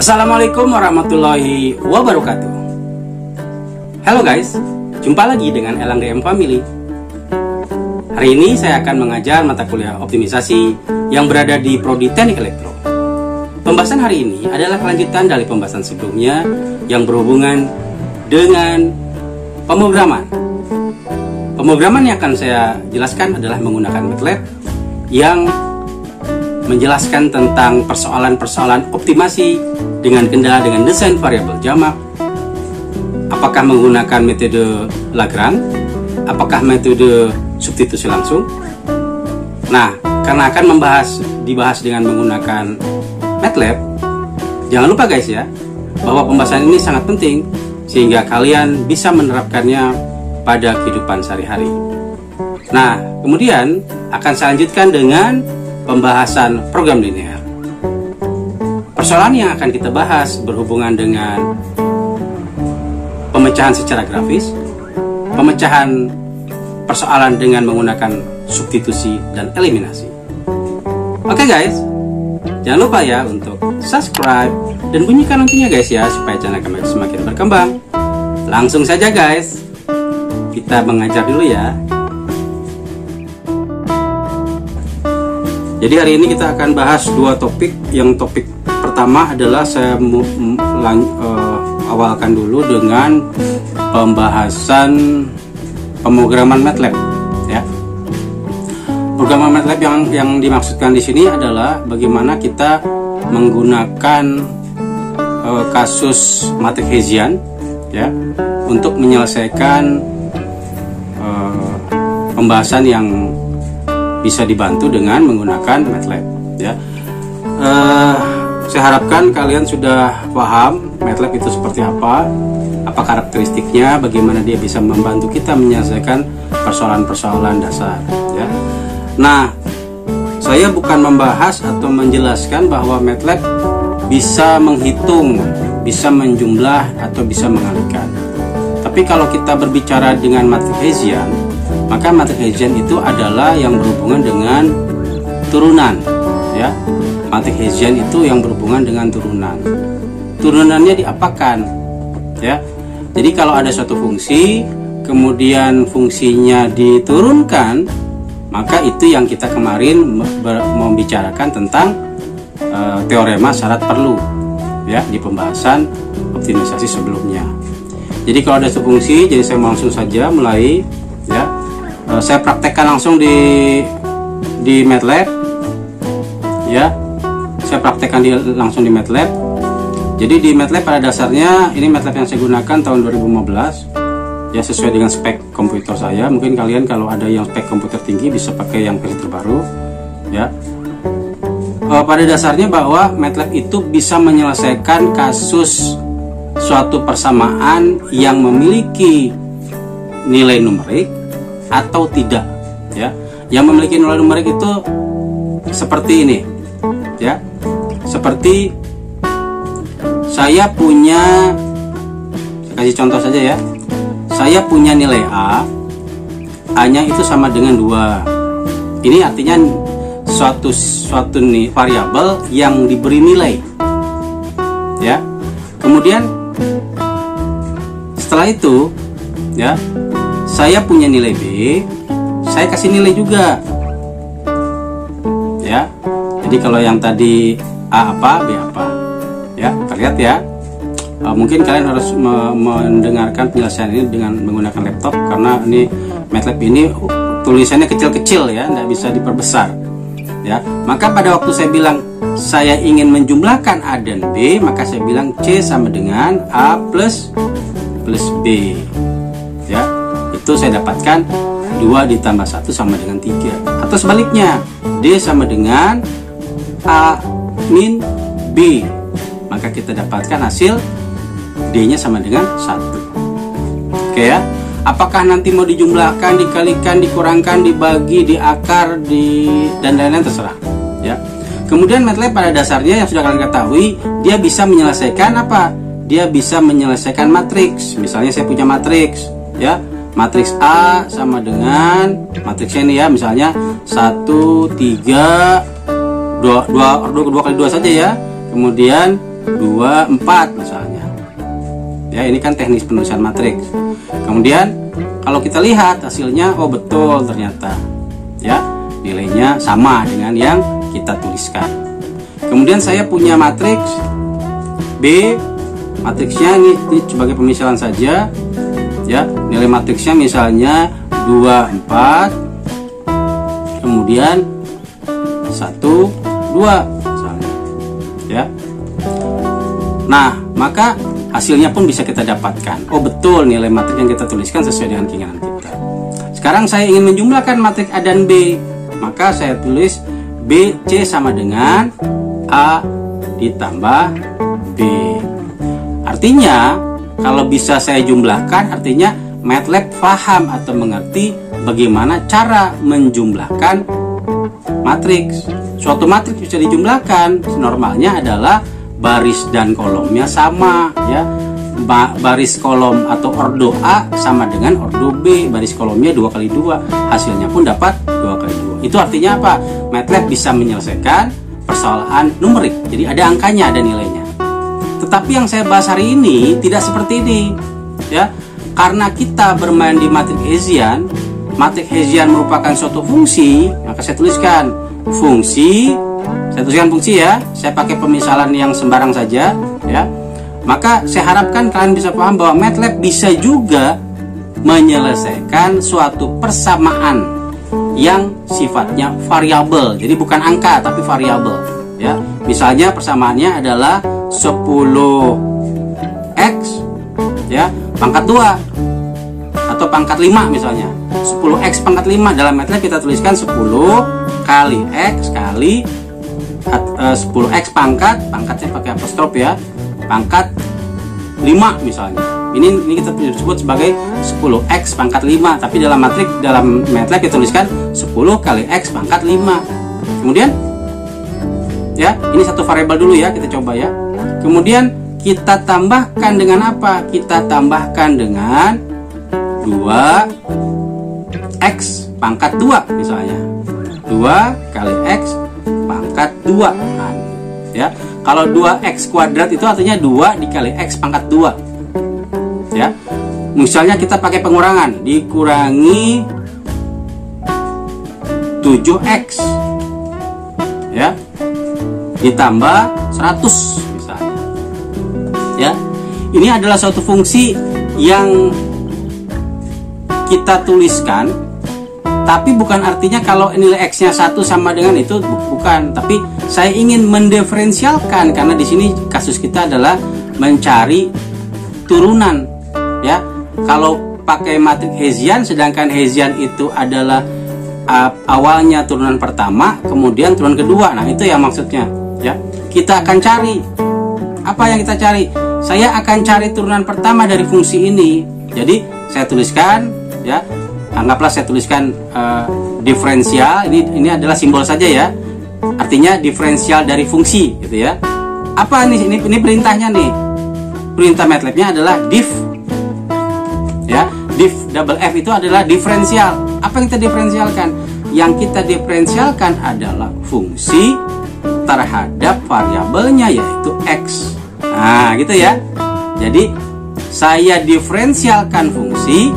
Assalamualaikum warahmatullahi wabarakatuh. Halo guys, jumpa lagi dengan Elang DM Family. Hari ini saya akan mengajar mata kuliah optimisasi yang berada di Prodi Teknik Elektro. Pembahasan hari ini adalah kelanjutan dari pembahasan sebelumnya yang berhubungan dengan pemrograman. Pemrograman yang akan saya jelaskan adalah menggunakan MATLAB yang menjelaskan tentang persoalan-persoalan optimasi dengan kendala dengan desain variabel jamak. Apakah menggunakan metode Lagrange? Apakah metode substitusi langsung? Nah, karena akan dibahas dengan menggunakan MATLAB, jangan lupa guys ya, bahwa pembahasan ini sangat penting sehingga kalian bisa menerapkannya pada kehidupan sehari-hari. Nah, kemudian akan saya lanjutkan dengan pembahasan program linear. Persoalan yang akan kita bahas berhubungan dengan pemecahan secara grafis, pemecahan persoalan dengan menggunakan substitusi dan eliminasi. Oke guys, jangan lupa ya untuk subscribe dan bunyikan loncengnya guys ya, supaya channel kami semakin berkembang. Langsung saja guys, kita mengajar dulu ya. Jadi hari ini kita akan bahas dua topik. Yang topik pertama adalah saya awalkan dulu dengan pembahasan pemrograman MATLAB ya. Pemrograman MATLAB yang dimaksudkan di sini adalah bagaimana kita menggunakan kasus matrik Hessian ya untuk menyelesaikan pembahasan yang bisa dibantu dengan menggunakan MATLAB ya. Saya harapkan kalian sudah paham MATLAB itu seperti apa karakteristiknya, bagaimana dia bisa membantu kita menyelesaikan persoalan-persoalan dasar ya. Nah, saya bukan membahas atau menjelaskan bahwa MATLAB bisa menghitung, bisa menjumlah atau bisa mengalihkan. Tapi kalau kita berbicara dengan matrik Hessian, maka matrik Hessian itu adalah yang berhubungan dengan turunan ya. Matrik Hessian itu yang berhubungan dengan turunan. Turunannya diapakan ya. Jadi kalau ada suatu fungsi kemudian fungsinya diturunkan, maka itu yang kita kemarin membicarakan tentang teorema syarat perlu ya di pembahasan optimisasi sebelumnya. Jadi kalau ada suatu fungsi, jadi saya langsung saja mulai ya. Saya praktekkan langsung di MATLAB ya. Saya praktekkan langsung di MATLAB. Jadi di MATLAB pada dasarnya ini MATLAB yang saya gunakan tahun 2015 ya, sesuai dengan spek komputer saya. Mungkin kalian kalau ada yang spek komputer tinggi bisa pakai yang versi terbaru ya. Pada dasarnya bahwa MATLAB itu bisa menyelesaikan kasus suatu persamaan yang memiliki nilai numerik atau tidak ya. Yang memiliki nilai numerik itu seperti ini ya. Seperti saya punya, saya kasih contoh saja ya. Saya punya nilai A-nya itu sama dengan 2. Ini artinya suatu variabel yang diberi nilai ya. Kemudian setelah itu ya, saya punya nilai B, saya kasih nilai juga ya. Jadi kalau yang tadi A apa, B apa ya, terlihat ya. Mungkin kalian harus mendengarkan penjelasan ini dengan menggunakan laptop, karena ini MATLAB ini tulisannya kecil-kecil ya, tidak bisa diperbesar ya. Maka pada waktu saya bilang saya ingin menjumlahkan A dan B, maka saya bilang C sama dengan A plus B ya. Itu saya dapatkan 2 ditambah 1 sama dengan 3. Atau sebaliknya, D sama dengan A min B, maka kita dapatkan hasil D nya sama dengan 1. Oke ya. Apakah nanti mau dijumlahkan, dikalikan, dikurangkan, dibagi, diakar, dan lain-lain, terserah ya. Kemudian MATLAB pada dasarnya yang sudah kalian ketahui, dia bisa menyelesaikan apa? Dia bisa menyelesaikan matriks. Misalnya saya punya matriks ya. Matriks A sama dengan matriksnya ini ya, misalnya 1, 3, 2 kali 2 saja ya. Kemudian 2, 4 misalnya. Ya, ini kan teknis penulisan matriks. Kemudian kalau kita lihat hasilnya, oh betul ternyata. Ya, nilainya sama dengan yang kita tuliskan. Kemudian saya punya matriks B, matriksnya ini sebagai pemisalan saja. Ya, nilai matriksnya misalnya 2, 4, kemudian 1, 2 misalnya. Ya. Nah, maka hasilnya pun bisa kita dapatkan. Oh betul, nilai matriks yang kita tuliskan sesuai dengan keinginan kita. Sekarang saya ingin menjumlahkan matriks A dan B, maka saya tulis BC sama dengan A ditambah B. Artinya kalau bisa saya jumlahkan, artinya MATLAB paham atau mengerti bagaimana cara menjumlahkan matriks. Suatu matriks bisa dijumlahkan, normalnya adalah baris dan kolomnya sama, ya. Baris kolom atau ordo A sama dengan ordo B, baris kolomnya 2 kali 2, hasilnya pun dapat 2 kali 2. Itu artinya apa? MATLAB bisa menyelesaikan persoalan numerik, jadi ada angkanya, ada nilainya. Tetapi yang saya bahas hari ini tidak seperti ini, ya. Karena kita bermain di matriks Hessian, matriks Hessian merupakan suatu fungsi, maka saya tuliskan fungsi. Saya tuliskan fungsi ya, saya pakai pemisalan yang sembarang saja, ya. Maka saya harapkan kalian bisa paham bahwa MATLAB bisa juga menyelesaikan suatu persamaan yang sifatnya variabel. Jadi bukan angka tapi variabel, ya. Misalnya persamaannya adalah 10x, ya, pangkat 2 atau pangkat 5 misalnya. 10x pangkat 5 dalam MATLAB kita tuliskan 10 kali x kali 10x pangkatnya pakai apostrof ya, pangkat 5 misalnya. Ini kita sebut sebagai 10x pangkat 5, tapi dalam MATLAB kita tuliskan 10 kali x pangkat 5. Kemudian ya, ini satu variabel dulu ya, kita coba ya. Kemudian kita tambahkan dengan apa? Kita tambahkan dengan 2x pangkat 2 misalnya. 2 kali x pangkat 2. Nah, ya. Kalau 2x kuadrat itu artinya 2 dikali x pangkat 2. Ya. Misalnya kita pakai pengurangan, dikurangi 7x. Ya. Ditambah 100 misalnya. Ya. Ini adalah suatu fungsi yang kita tuliskan, tapi bukan artinya kalau nilai x-nya 1 sama dengan itu, bukan. Tapi saya ingin mendiferensialkan karena di sini kasus kita adalah mencari turunan, ya. Kalau pakai matriks Hessian, sedangkan Hessian itu adalah awalnya turunan pertama, kemudian turunan kedua. Nah, itu yang maksudnya, ya. Kita akan cari apa yang kita cari. Saya akan cari turunan pertama dari fungsi ini. Jadi saya tuliskan, ya. Anggaplah saya tuliskan diferensial. Ini adalah simbol saja ya. Artinya diferensial dari fungsi, gitu ya. Apa nih? Ini perintahnya nih. Perintah MATLAB-nya adalah diff. Ya, diff double F itu adalah diferensial. Apa yang kita diferensialkan? Yang kita diferensialkan adalah fungsi terhadap variabelnya, yaitu x. Nah, gitu ya. Jadi saya diferensialkan fungsi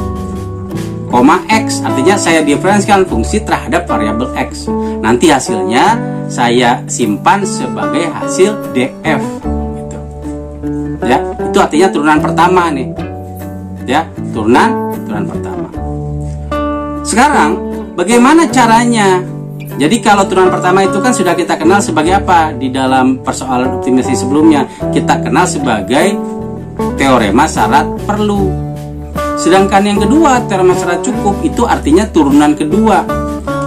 x, artinya saya diferensialkan fungsi terhadap variabel x. Nanti hasilnya saya simpan sebagai hasil df, gitu. Ya, itu artinya turunan pertama nih, ya, turunan pertama. Sekarang bagaimana caranya? Jadi kalau turunan pertama itu kan sudah kita kenal sebagai apa di dalam persoalan optimasi sebelumnya, kita kenal sebagai teorema syarat perlu. Sedangkan yang kedua, teorema syarat cukup, itu artinya turunan kedua.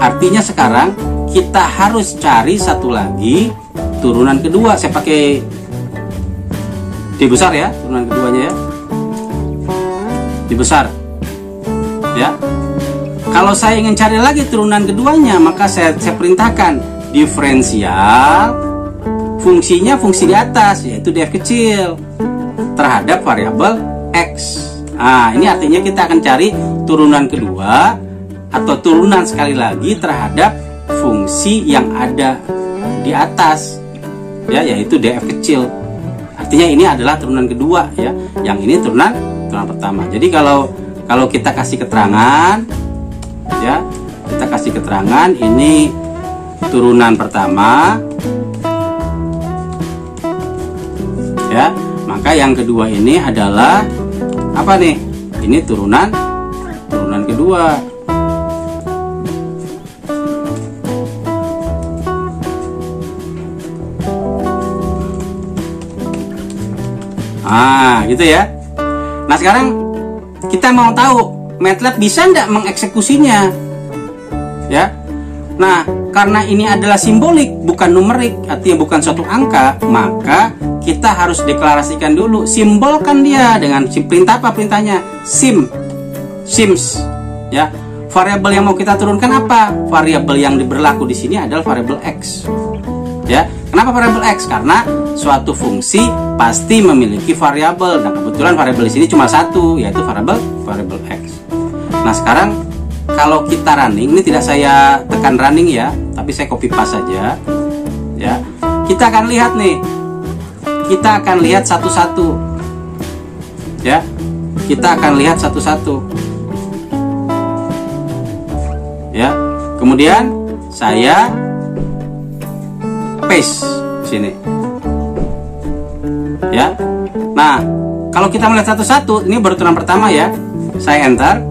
Artinya sekarang kita harus cari satu lagi turunan kedua. Saya pakai D besar ya, turunan keduanya ya. D besar. Ya. Kalau saya ingin cari lagi turunan keduanya, maka saya perintahkan diferensial fungsinya fungsi di atas, yaitu df kecil terhadap variabel x. Nah, ini artinya kita akan cari turunan kedua atau turunan sekali lagi terhadap fungsi yang ada di atas, ya, yaitu df kecil. Artinya ini adalah turunan kedua ya. Yang ini turunan pertama. Jadi kalau kita kasih keterangan ya, kita kasih keterangan ini turunan pertama ya, maka yang kedua ini adalah apa nih? Ini turunan kedua. Gitu ya. Nah, sekarang kita mau tahu MATLAB bisa nggak mengeksekusinya ya. Nah, karena ini adalah simbolik bukan numerik, artinya bukan suatu angka, maka kita harus deklarasikan dulu, simbolkan dia dengan perintah apa? Perintahnya sims ya. Variabel yang mau kita turunkan apa? Variabel yang berlaku di sini adalah variabel x ya. Kenapa variabel x? Karena suatu fungsi pasti memiliki variabel, dan kebetulan variabel di sini cuma satu, yaitu variabel x. Nah, sekarang kalau kita running, ini tidak saya tekan running ya, tapi saya copy paste saja ya. Kita akan lihat nih, kita akan lihat satu-satu ya, kita akan lihat satu-satu ya. Kemudian saya paste sini ya. Nah, kalau kita melihat satu-satu, ini berurutan pertama ya, saya enter,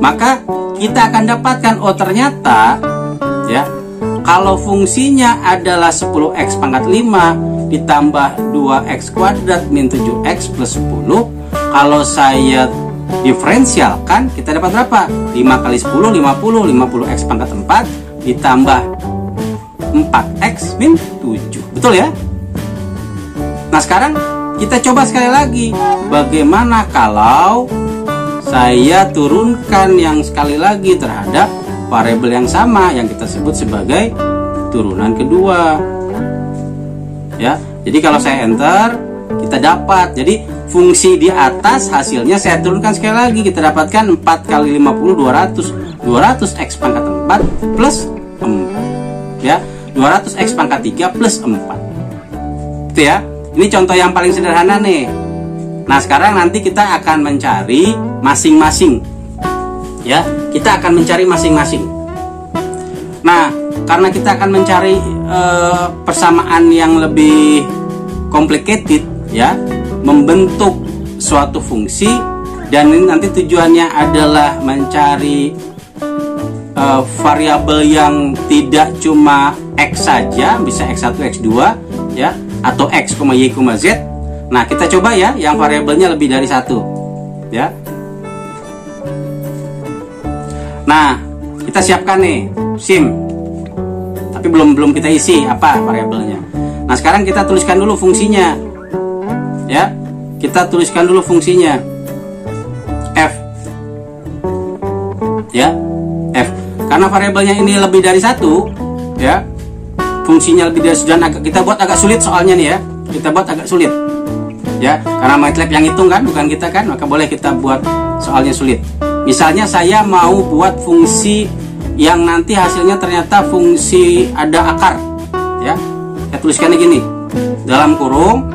maka kita akan dapatkan, oh ternyata ya, kalau fungsinya adalah 10x pangkat 5 ditambah 2x kuadrat min 7x plus 10, kalau saya diferensialkan kita dapat berapa? 5 kali 10 50, 50x pangkat 4 ditambah 4x min 7. Betul ya? Nah, sekarang kita coba sekali lagi, bagaimana kalau saya turunkan yang sekali lagi terhadap variabel yang sama yang kita sebut sebagai turunan kedua ya. Jadi kalau saya enter, kita dapat, jadi fungsi di atas hasilnya saya turunkan sekali lagi, kita dapatkan 4 kali 50 200, 200x pangkat 4 plus 4 ya, 200x pangkat 3 plus 4. Itu ya. Ini contoh yang paling sederhana nih. Nah, sekarang nanti kita akan mencari masing-masing ya. Kita akan mencari masing-masing. Nah, karena kita akan mencari persamaan yang lebih complicated ya, membentuk suatu fungsi, dan ini nanti tujuannya adalah mencari variabel yang tidak cuma x saja, bisa x1 x2 ya, atau x, y, z. Nah, kita coba ya yang variabelnya lebih dari satu ya. Nah, kita siapkan nih sim, tapi belum kita isi apa variabelnya. Nah, sekarang kita tuliskan dulu fungsinya ya. Kita tuliskan dulu fungsinya f ya, f. Karena variabelnya ini lebih dari satu ya, fungsinya lebih dari satu, dan kita buat agak sulit soalnya nih ya. Kita buat agak sulit ya, karena MATLAB yang hitung kan, bukan kita kan, maka boleh kita buat soalnya sulit. Misalnya saya mau buat fungsi yang nanti hasilnya ternyata fungsi ada akar ya. Saya tuliskannya gini, dalam kurung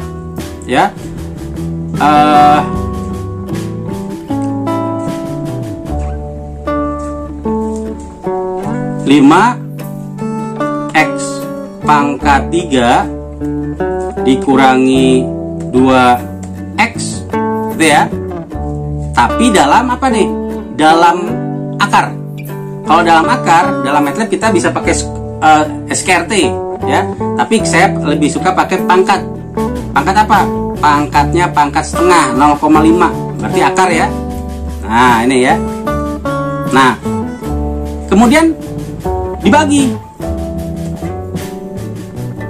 ya, 5x pangkat 3 dikurangi 2x gitu ya. Tapi dalam apa nih? Dalam akar. Kalau dalam akar, dalam MATLAB kita bisa pakai SKRT ya. Tapi saya lebih suka pakai pangkat. Pangkat apa? Pangkatnya pangkat setengah, 0,5. Berarti akar ya. Nah, ini ya. Nah, kemudian dibagi.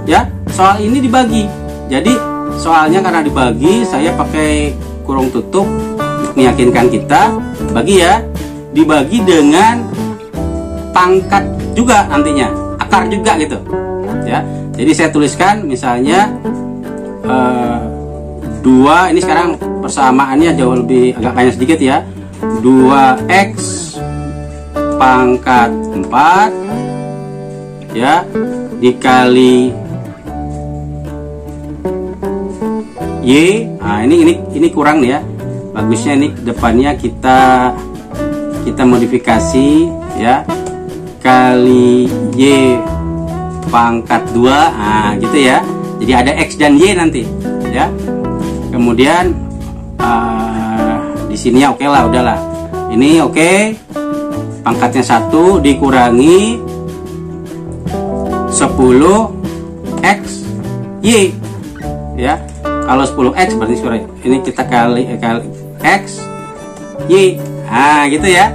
Ya, soal ini dibagi. Jadi soalnya karena dibagi, saya pakai kurung tutup untuk meyakinkan kita. Bagi ya, dibagi dengan pangkat juga nantinya, akar juga gitu ya. Jadi saya tuliskan misalnya 2, ini sekarang persamaannya jauh lebih agak banyak sedikit ya, 2x pangkat 4 ya dikali Y. Nah, ini kurang nih ya. Bagusnya ini depannya kita modifikasi ya, kali Y pangkat 2. Nah, gitu ya. Jadi ada X dan Y nanti ya. Kemudian di sini ya oke lah, udahlah. Ini oke. Pangkatnya 1 dikurangi 10x Y ya. Kalau 10x berarti ini kita kali x Y. Nah, gitu ya.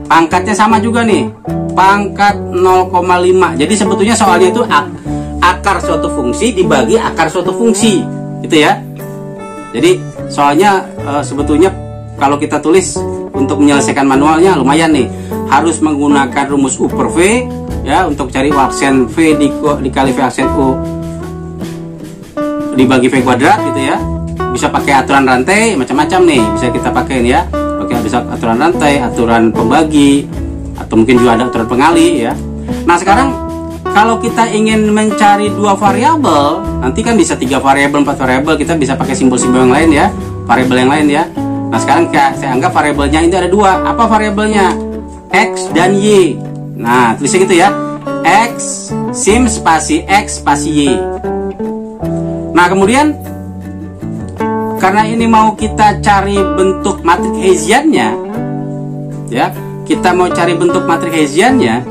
Pangkatnya sama juga nih. Pangkat 0,5. Jadi sebetulnya soalnya itu akar suatu fungsi dibagi akar suatu fungsi. Gitu ya. Jadi soalnya sebetulnya kalau kita tulis untuk menyelesaikan manualnya lumayan nih. Harus menggunakan rumus U per V ya, untuk cari aksen V dikali V aksen U dibagi V kuadrat gitu ya. Bisa pakai aturan rantai, macam-macam nih bisa kita pakai ya. Bisa aturan rantai, aturan pembagi, atau mungkin juga ada aturan pengali ya. Nah sekarang kalau kita ingin mencari 2 variabel, nanti kan bisa 3 variabel, 4 variabel, kita bisa pakai simbol-simbol yang lain ya, variabel yang lain ya. Nah sekarang saya anggap variabelnya ini ada 2. Apa variabelnya? X dan Y. Nah tulisnya gitu ya, X sim spasi X spasi Y. Nah kemudian karena ini mau kita cari bentuk matrik Hessiannya ya, kita mau cari bentuk matrik Hessiannya,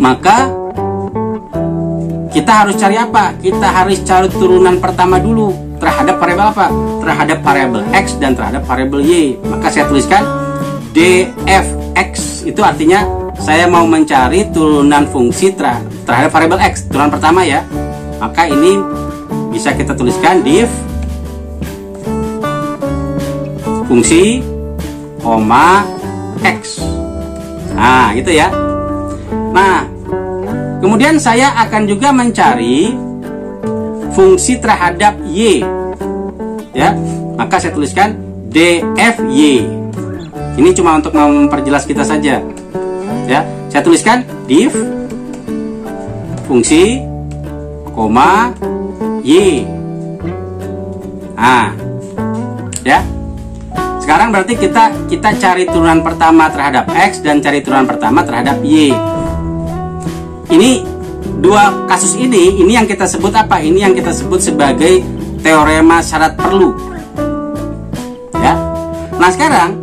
maka kita harus cari apa? Kita harus cari turunan pertama dulu terhadap variabel apa? Terhadap variabel X dan terhadap variabel Y. Maka saya tuliskan dfx, itu artinya saya mau mencari turunan fungsi terhadap variabel X, turunan pertama ya. Maka ini bisa kita tuliskan div fungsi koma X. Nah gitu ya. Nah kemudian saya akan juga mencari fungsi terhadap Y ya. Maka saya tuliskan dfy. Ini cuma untuk memperjelas kita saja ya. Saya tuliskan div fungsi koma Y. Nah ya. Sekarang berarti kita cari turunan pertama terhadap X dan cari turunan pertama terhadap Y. Ini dua kasus ini yang kita sebut apa? Ini yang kita sebut sebagai teorema syarat perlu. Ya. Nah, sekarang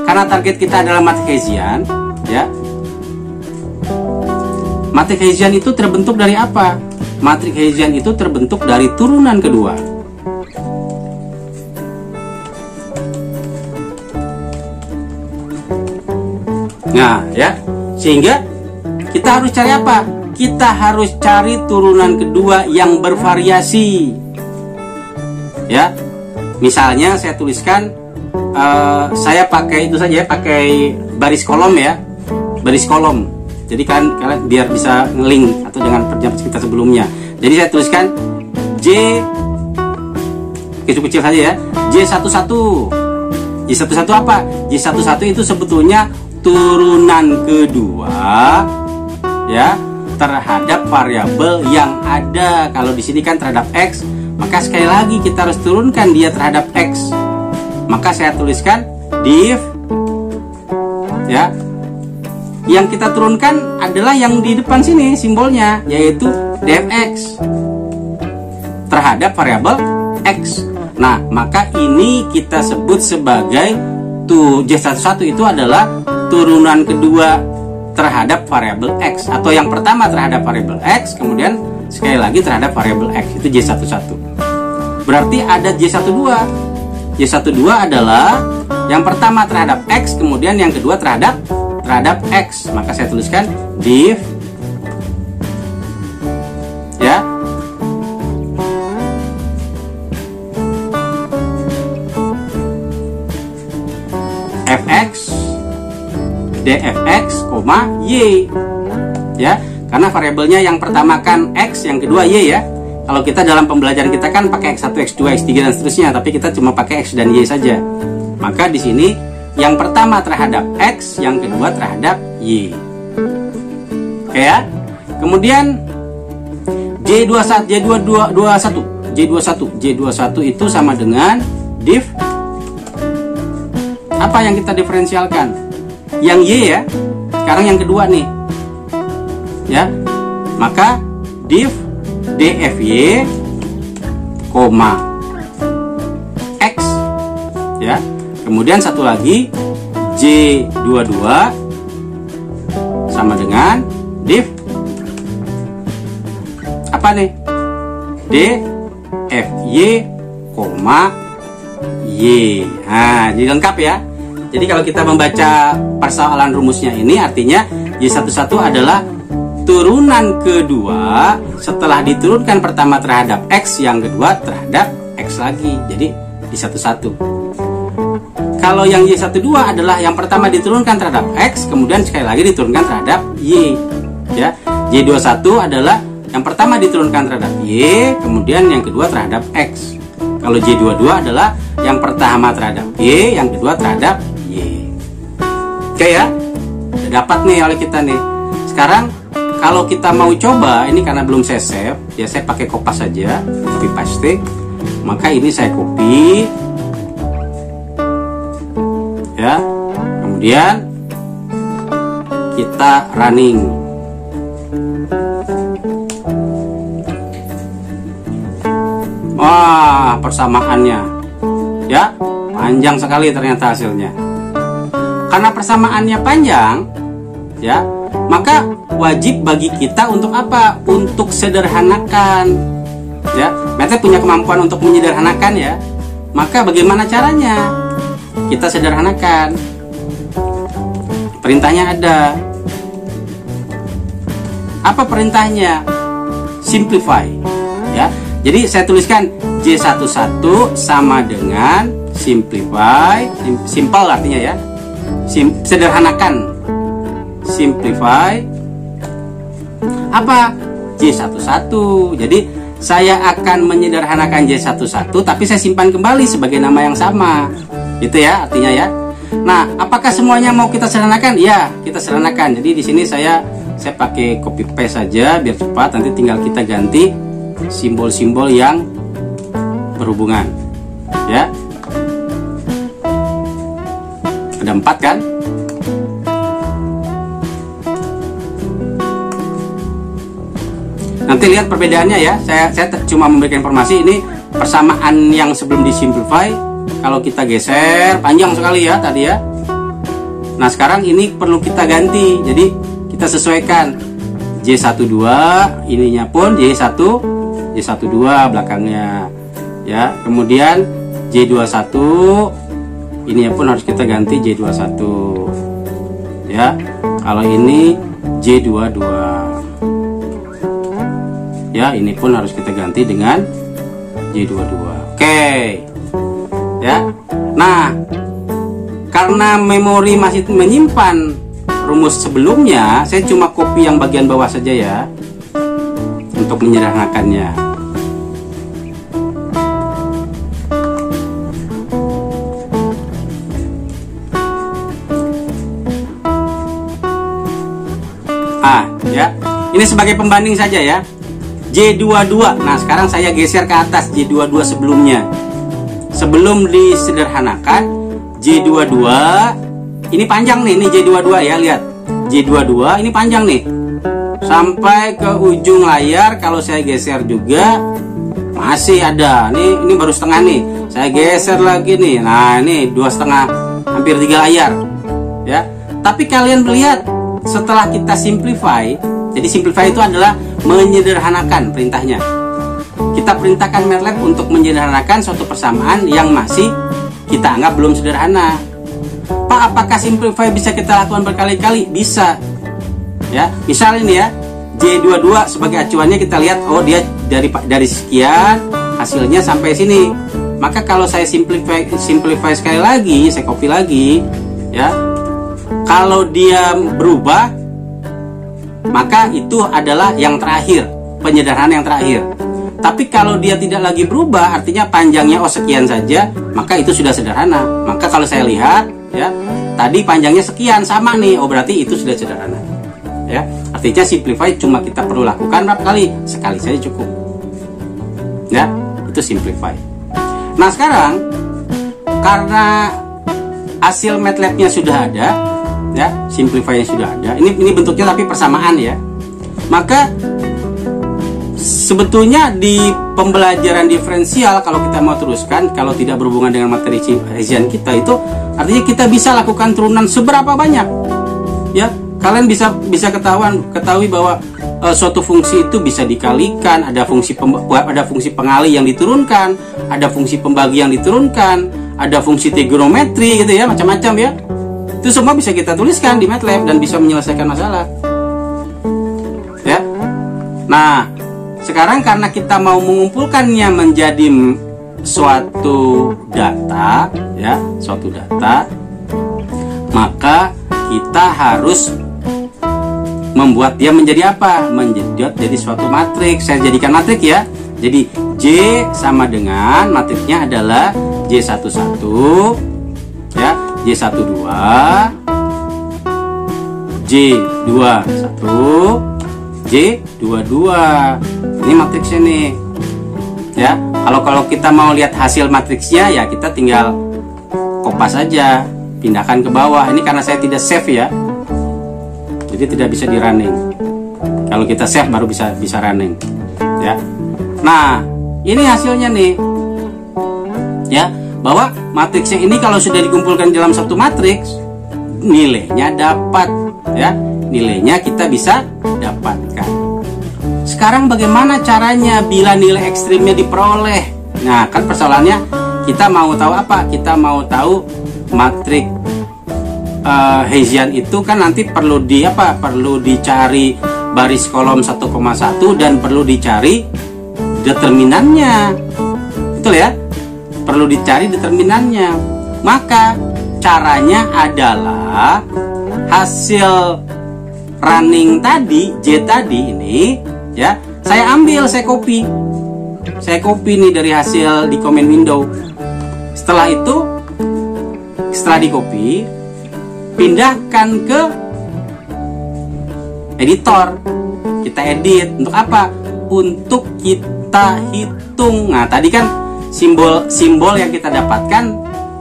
karena target kita adalah matrik Hessian, ya. Matrik Hessian itu terbentuk dari apa? Matrik Hessian itu terbentuk dari turunan kedua. Nah ya, sehingga kita harus cari apa? Kita harus cari turunan kedua yang bervariasi. Ya, misalnya saya tuliskan, saya pakai itu saja, pakai baris kolom ya, baris kolom. Jadi kan kalian biar bisa nge-link atau dengan perjalanan kita sebelumnya. Jadi saya tuliskan J, kecil-kecil saja ya, J11. J11 apa? J11 itu sebetulnya turunan kedua ya terhadap variabel yang ada. Kalau di sini kan terhadap X, maka sekali lagi kita harus turunkan dia terhadap X. Maka saya tuliskan div ya. Yang kita turunkan adalah yang di depan sini simbolnya, yaitu dfx terhadap variabel X. Nah, maka ini kita sebut sebagai J11 itu adalah turunan kedua terhadap variabel X, atau yang pertama terhadap variabel X, kemudian sekali lagi terhadap variabel X, itu J11. Berarti ada J12. J12 adalah yang pertama terhadap X, kemudian yang kedua terhadap X. Maka saya tuliskan div ya fx dfx, y ya, karena variabelnya yang pertama kan X, yang kedua Y ya. Kalau kita dalam pembelajaran kita kan pakai X1, X2, X3 dan seterusnya, tapi kita cuma pakai X dan Y saja. Maka di sini yang pertama terhadap X, yang kedua terhadap Y. Oke ya. Kemudian J21 J21. J21 itu sama dengan div apa yang kita diferensialkan? Yang Y ya. Sekarang yang kedua nih. Ya. Maka div DFY, X ya. Kemudian satu lagi J22 sama dengan div apa nih? DFY, Y. Nah, jadi lengkap ya. Jadi kalau kita membaca persoalan rumusnya ini artinya Y11 adalah turunan kedua setelah diturunkan pertama terhadap X, yang kedua terhadap X lagi. Jadi Y11. Kalau yang Y12 adalah yang pertama diturunkan terhadap X, kemudian sekali lagi diturunkan terhadap Y. Ya. Y21 adalah yang pertama diturunkan terhadap Y, kemudian yang kedua terhadap X. Kalau J22 adalah yang pertama terhadap Y, yang kedua terhadap Y. Oke ya, udah dapat nih oleh kita nih. Sekarang kalau kita mau coba, ini karena belum saya save, ya saya pakai Kopas saja, copy paste. Maka ini saya copy, ya. Kemudian kita running. Wah, persamaannya ya panjang sekali ternyata hasilnya. Karena persamaannya panjang ya, maka wajib bagi kita untuk apa? Untuk sederhanakan ya. MATLAB punya kemampuan untuk menyederhanakan ya. Maka bagaimana caranya? Kita sederhanakan. Perintahnya ada. Apa perintahnya? Simplify ya. Jadi saya tuliskan J11 sama dengan simplify, simple artinya ya, sederhanakan, simplify apa? J11. Jadi saya akan menyederhanakan J11 tapi saya simpan kembali sebagai nama yang sama, gitu ya artinya ya. Nah, apakah semuanya mau kita sederhanakan? Ya, kita sederhanakan. Jadi di sini saya pakai copy paste saja biar cepat. Nanti tinggal kita ganti simbol-simbol yang berhubungan ya. Ada 4 kan? Nanti lihat perbedaannya ya. Saya cuma memberikan informasi. Ini persamaan yang sebelum disimplify. Kalau kita geser panjang sekali ya tadi ya. Nah sekarang ini perlu kita ganti. Jadi kita sesuaikan J12 ininya pun J12 belakangnya ya. Kemudian J21 ini pun harus kita ganti J21 ya. Kalau ini J22 ya, ini pun harus kita ganti dengan J22. Oke ya. Nah, karena memori masih menyimpan rumus sebelumnya, saya cuma copy yang bagian bawah saja ya untuk menyederhanakannya. Ya, ini sebagai pembanding saja ya. J22. Nah, sekarang saya geser ke atas J22 sebelumnya. Sebelum disederhanakan J22 ini panjang nih, ini J22 ya, lihat. J22 ini panjang nih. Sampai ke ujung layar kalau saya geser juga masih ada. Ini baru setengah nih. Saya geser lagi nih. Nah, ini 2,5 hampir 3 layar. Ya. Tapi kalian melihat setelah kita simplify, jadi simplify itu adalah menyederhanakan perintahnya. Kita perintahkan MATLAB untuk menyederhanakan suatu persamaan yang masih kita anggap belum sederhana. Pak, apakah simplify bisa kita lakukan berkali-kali? Bisa. Ya, misal ini ya, J22 sebagai acuannya kita lihat, oh dia dari sekian hasilnya sampai sini. Maka kalau saya simplify sekali lagi, saya copy lagi, ya. Kalau dia berubah, maka itu adalah yang terakhir, penyederhanaan yang terakhir. Tapi kalau dia tidak lagi berubah, artinya panjangnya sekian saja, maka itu sudah sederhana. Maka kalau saya lihat, ya, tadi panjangnya sekian sama nih, oh berarti itu sudah sederhana. Ya, artinya simplify cuma kita perlu lakukan berapa kali? Sekali saja cukup. Ya, Itu simplify. Nah sekarang karena hasil MATLAB-nya sudah ada, ya, simplify-nya sudah ada. Ini bentuknya tapi persamaan ya. Maka sebetulnya di pembelajaran diferensial kalau kita mau teruskan, kalau tidak berhubungan dengan materi Hessian kita, itu artinya kita bisa lakukan turunan seberapa banyak, ya. Kalian bisa ketahui bahwa suatu fungsi itu bisa dikalikan, ada fungsi pengali yang diturunkan, ada fungsi pembagi yang diturunkan, ada fungsi trigonometri gitu ya, macam-macam ya. Itu semua bisa kita tuliskan di MATLAB dan bisa menyelesaikan masalah. Ya. Nah, sekarang karena kita mau mengumpulkannya menjadi suatu data, ya, suatu data, maka kita harus membuat dia menjadi apa? Menjadi suatu matriks. Saya jadikan matriks ya. Jadi J sama dengan matriksnya adalah J11, ya, J12, J21, J22. Ini matriksnya nih. Ya, kalau kita mau lihat hasil matriksnya ya kita tinggal kopas aja, pindahkan ke bawah. Ini karena saya tidak save ya. Jadi tidak bisa di running. Kalau kita save baru bisa running. Ya. Nah, ini hasilnya nih. Ya, bahwa matriksnya ini kalau sudah dikumpulkan dalam satu matriks, nilainya dapat, ya. Nilainya kita bisa dapatkan. Sekarang bagaimana caranya bila nilai ekstrimnya diperoleh? Nah, kan persoalannya kita mau tahu apa? Kita mau tahu matriks Hessian itu kan nanti perlu dicari baris kolom 1,1 dan perlu dicari determinannya. Betul ya? Perlu dicari determinannya. Maka caranya adalah hasil running tadi, J tadi ini, ya, saya ambil, saya copy nih dari hasil di command window. Setelah itu, setelah di copy, pindahkan ke editor. Kita edit untuk apa? Untuk kita hitung. Nah, tadi kan simbol yang kita dapatkan,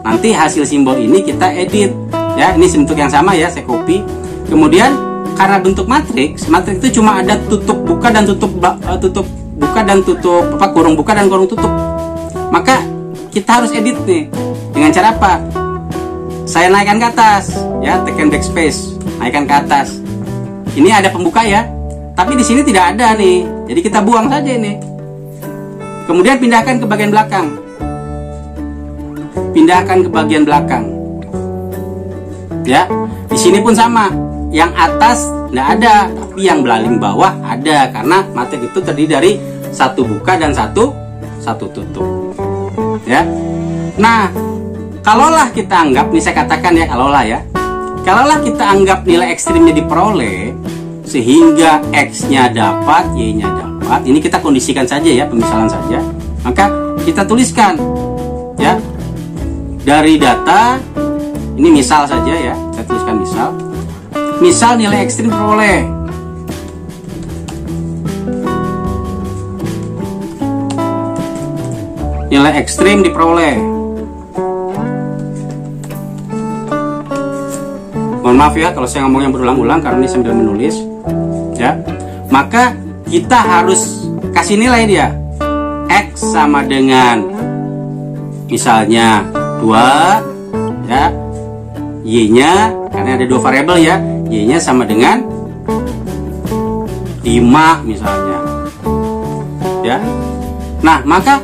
nanti hasil simbol ini kita edit. Ya, ini bentuk yang sama ya, saya copy. Kemudian karena bentuk matriks itu cuma ada tutup buka dan kurung buka dan kurung tutup. Maka kita harus edit nih. Dengan cara apa? Saya naikkan ke atas, ya, tekan backspace, naikkan ke atas. Ini ada pembuka ya, tapi di sini tidak ada nih. Jadi kita buang saja ini. Kemudian pindahkan ke bagian belakang. Pindahkan ke bagian belakang. Ya, di sini pun sama. Yang atas tidak ada, tapi yang belaling bawah ada, karena matrik itu terdiri dari satu buka dan satu tutup. Ya. Nah, kalaulah kita anggap, nih saya katakan ya, kalaulah kita anggap nilai ekstrimnya diperoleh sehingga X-nya dapat, Y-nya dapat. Ini kita kondisikan saja ya, pemisalan saja. Maka kita tuliskan ya, dari data ini misal saja ya, saya tuliskan misal. Misal nilai ekstrim diperoleh. Nilai ekstrim diperoleh. Mohon maaf ya kalau saya ngomongnya berulang-ulang karena ini sambil menulis. Ya. Maka kita harus kasih nilai dia. X sama dengan misalnya 2 ya. Y-nya karena ada 2 variabel ya. Y-nya sama dengan 5 misalnya. Ya. Nah, maka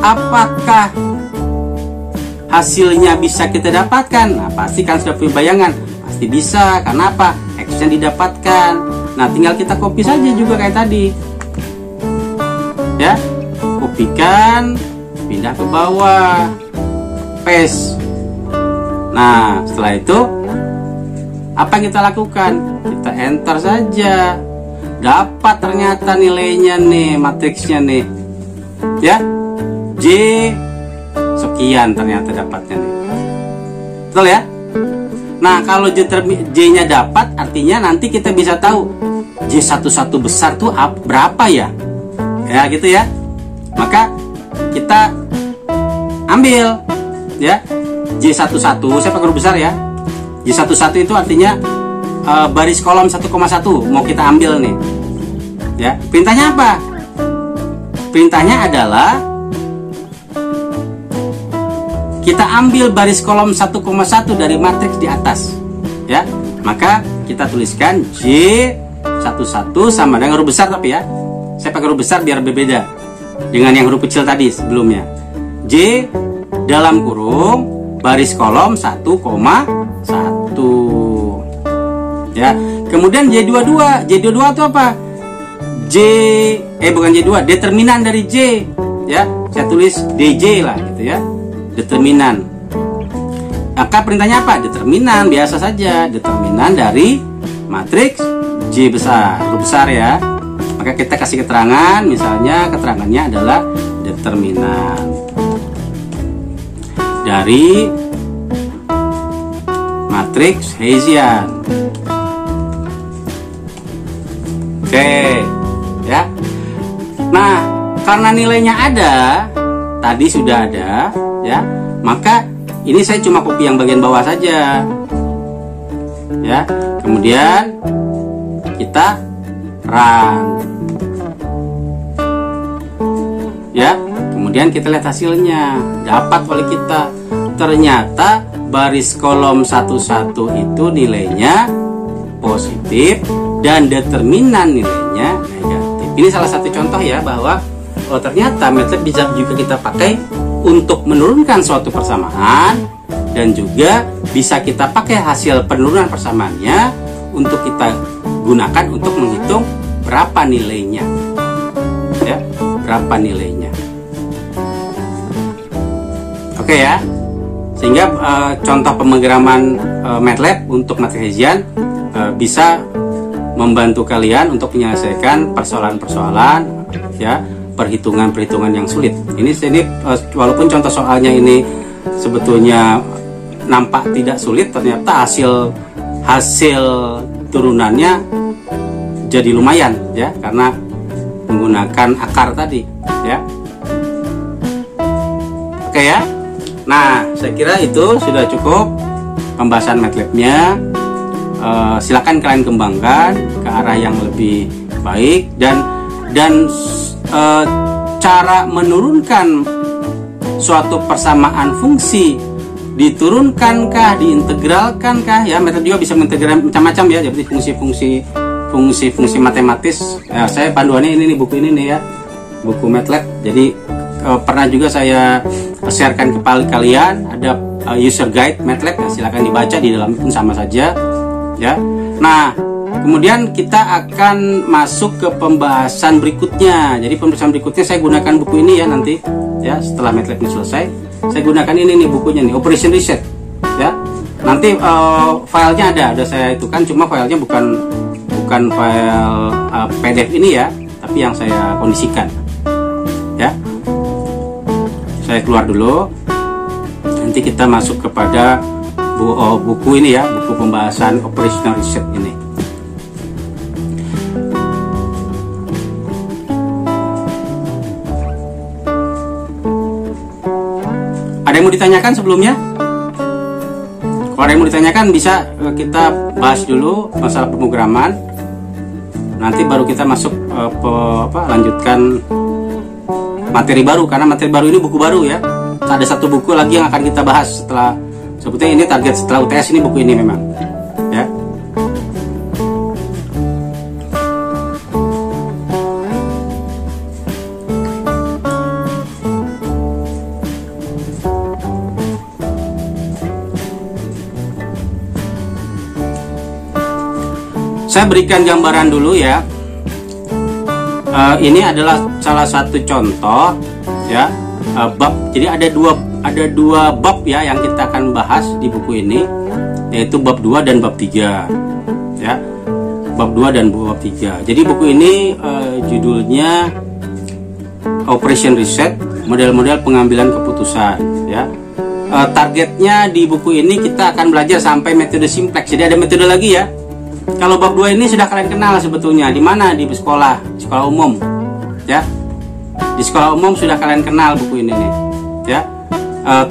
apakah hasilnya bisa kita dapatkan? Nah, pasti kan sudah punya bayangan. Pasti bisa, karena apa? X-nya didapatkan. Nah, tinggal kita copy saja juga kayak tadi. Ya. Kopikan, pindah ke bawah. Paste. Nah, setelah itu apa yang kita lakukan? Kita enter saja. Dapat ternyata nilainya nih, matriksnya nih. Ya. J sekian ternyata dapatnya nih. Betul ya? Nah, kalau J-nya dapat, artinya nanti kita bisa tahu J11 besar tuh berapa ya? Ya gitu ya. Maka kita ambil ya J11, saya pakai huruf besar ya. J11 itu artinya baris kolom 1,1 mau kita ambil nih. Ya, perintahnya apa? Perintahnya adalah kita ambil baris kolom 1,1 dari matriks di atas. Ya, maka kita tuliskan J11 sama dengan huruf besar, tapi ya saya pakai huruf besar biar berbeda dengan yang huruf kecil tadi sebelumnya. J dalam kurung baris kolom 1,1 ya. Kemudian J22 itu apa? Bukan J2, determinan dari J ya. Saya tulis DJ lah gitu ya, determinan. Maka perintahnya apa? Determinan, biasa saja, determinan dari matriks J besar, huruf besar ya. Maka kita kasih keterangan, misalnya keterangannya adalah determinan dari matriks Hessian. Oke, ya. Nah, karena nilainya ada, tadi sudah ada, ya, maka ini saya cuma copy yang bagian bawah saja, ya. Kemudian kita run, ya. Kemudian kita lihat hasilnya, dapat oleh kita. Ternyata baris kolom 11 itu nilainya positif dan determinan nilainya negatif. Ini salah satu contoh ya, bahwa ternyata MATLAB bisa juga kita pakai untuk menurunkan suatu persamaan, dan juga bisa kita pakai hasil penurunan persamaannya untuk kita gunakan untuk menghitung berapa nilainya, ya, berapa nilainya. Oke ya, sehingga contoh pemrograman MATLAB untuk matriks Hessian bisa membantu kalian untuk menyelesaikan persoalan-persoalan, ya, perhitungan-perhitungan yang sulit. Ini walaupun contoh soalnya ini sebetulnya nampak tidak sulit, ternyata hasil turunannya jadi lumayan ya, karena menggunakan akar tadi ya. Oke ya. Nah, saya kira itu sudah cukup pembahasan MATLAB-nya. Silakan kalian kembangkan ke arah yang lebih baik, dan cara menurunkan suatu persamaan fungsi, diturunkankah, diintegralkankah ya. MATLAB juga bisa mengintegral macam-macam ya, jadi fungsi matematis. Ya, saya panduannya ini nih, buku ini nih ya, buku MATLAB. Jadi pernah juga saya sharekan kepada kalian, ada user guide MATLAB, ya, silakan dibaca, di dalamnya pun sama saja ya. Nah, kemudian kita akan masuk ke pembahasan berikutnya. Jadi pembahasan berikutnya saya gunakan buku ini ya nanti ya, setelah MATLAB ini selesai saya gunakan ini nih bukunya nih, Operation Reset ya. Nanti filenya ada saya itu kan, cuma filenya bukan file PDF ini ya, tapi yang saya kondisikan ya. Saya keluar dulu, nanti kita masuk kepada buku ini ya, buku pembahasan Operational Reset ini. Ada yang mau ditanyakan sebelumnya? Kalau ada yang mau ditanyakan bisa kita bahas dulu masalah pemrograman. Nanti baru kita masuk lanjutkan materi baru, karena materi baru ini buku baru ya. Ada satu buku lagi yang akan kita bahas setelah, sebetulnya ini target setelah UTS ini buku ini memang ya. Saya berikan gambaran dulu ya. Ini adalah salah satu contoh ya, bab. Jadi ada dua bab ya yang kita akan bahas di buku ini, yaitu bab 2 dan bab 3 ya. Bab 2 dan bab 3. Jadi buku ini judulnya Operation Reset, model-model pengambilan keputusan ya. Targetnya di buku ini kita akan belajar sampai metode simplex. Jadi ada metode lagi ya. Kalau bab 2 ini sudah kalian kenal sebetulnya, di mana, di sekolah umum ya. Di sekolah umum sudah kalian kenal buku ini nih, ya.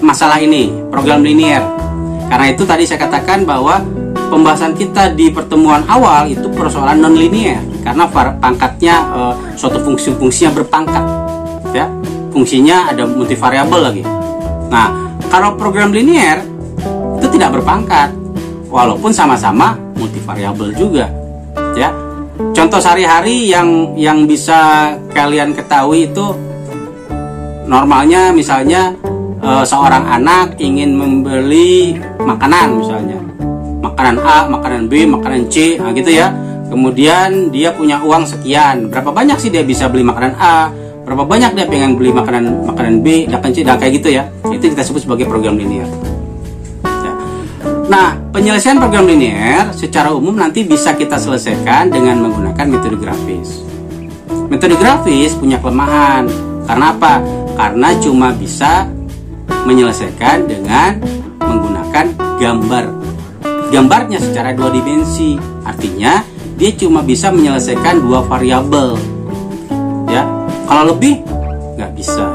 Masalah ini, program linier. Karena itu tadi saya katakan bahwa pembahasan kita di pertemuan awal itu persoalan non linier, karena pangkatnya suatu fungsinya berpangkat, ya. Fungsinya ada multivariabel lagi. Nah, kalau program linier itu tidak berpangkat, walaupun sama-sama multivariabel juga, ya. Contoh sehari-hari yang bisa kalian ketahui itu normalnya misalnya seorang anak ingin membeli makanan, misalnya makanan A, makanan B, makanan C, nah gitu ya. Kemudian dia punya uang sekian, berapa banyak sih dia bisa beli makanan A, berapa banyak dia pengen beli makanan B, dan C, dan kayak gitu ya. Itu kita sebut sebagai program linier. Ya. Nah, penyelesaian program linier secara umum nanti bisa kita selesaikan dengan menggunakan metode grafis. Metode grafis punya kelemahan. Karena apa? Karena cuma bisa menyelesaikan dengan menggunakan gambar. Gambarnya secara 2 dimensi, artinya dia cuma bisa menyelesaikan 2 variabel, ya. Kalau lebih nggak bisa.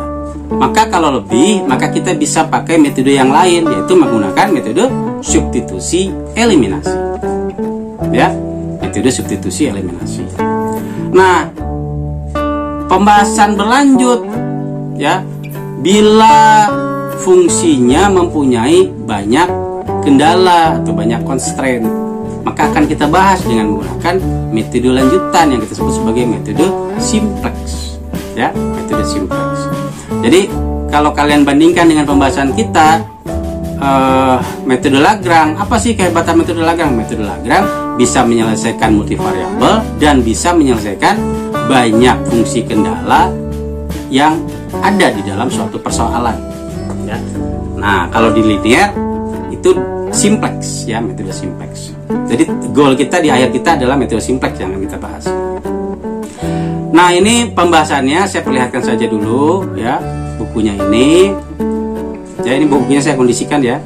Maka kalau lebih, maka kita bisa pakai metode yang lain, yaitu menggunakan metode substitusi eliminasi, ya. Metode substitusi eliminasi. Nah, pembahasan berlanjut, ya. Bila fungsinya mempunyai banyak kendala atau banyak constraint, maka akan kita bahas dengan menggunakan metode lanjutan yang kita sebut sebagai metode simplex, ya, metode simplex. Jadi kalau kalian bandingkan dengan pembahasan kita metode Lagrange, apa sih kehebatan metode Lagrange? Metode Lagrange bisa menyelesaikan multivariabel dan bisa menyelesaikan banyak fungsi kendala yang ada di dalam suatu persoalan, ya. Nah, kalau di linear itu simplex, ya, metode simplex. Jadi goal kita di akhir kita adalah metode simplex yang akan kita bahas. Nah, ini pembahasannya saya perlihatkan saja dulu, ya, bukunya ini. Ya, ini bukunya saya kondisikan, ya,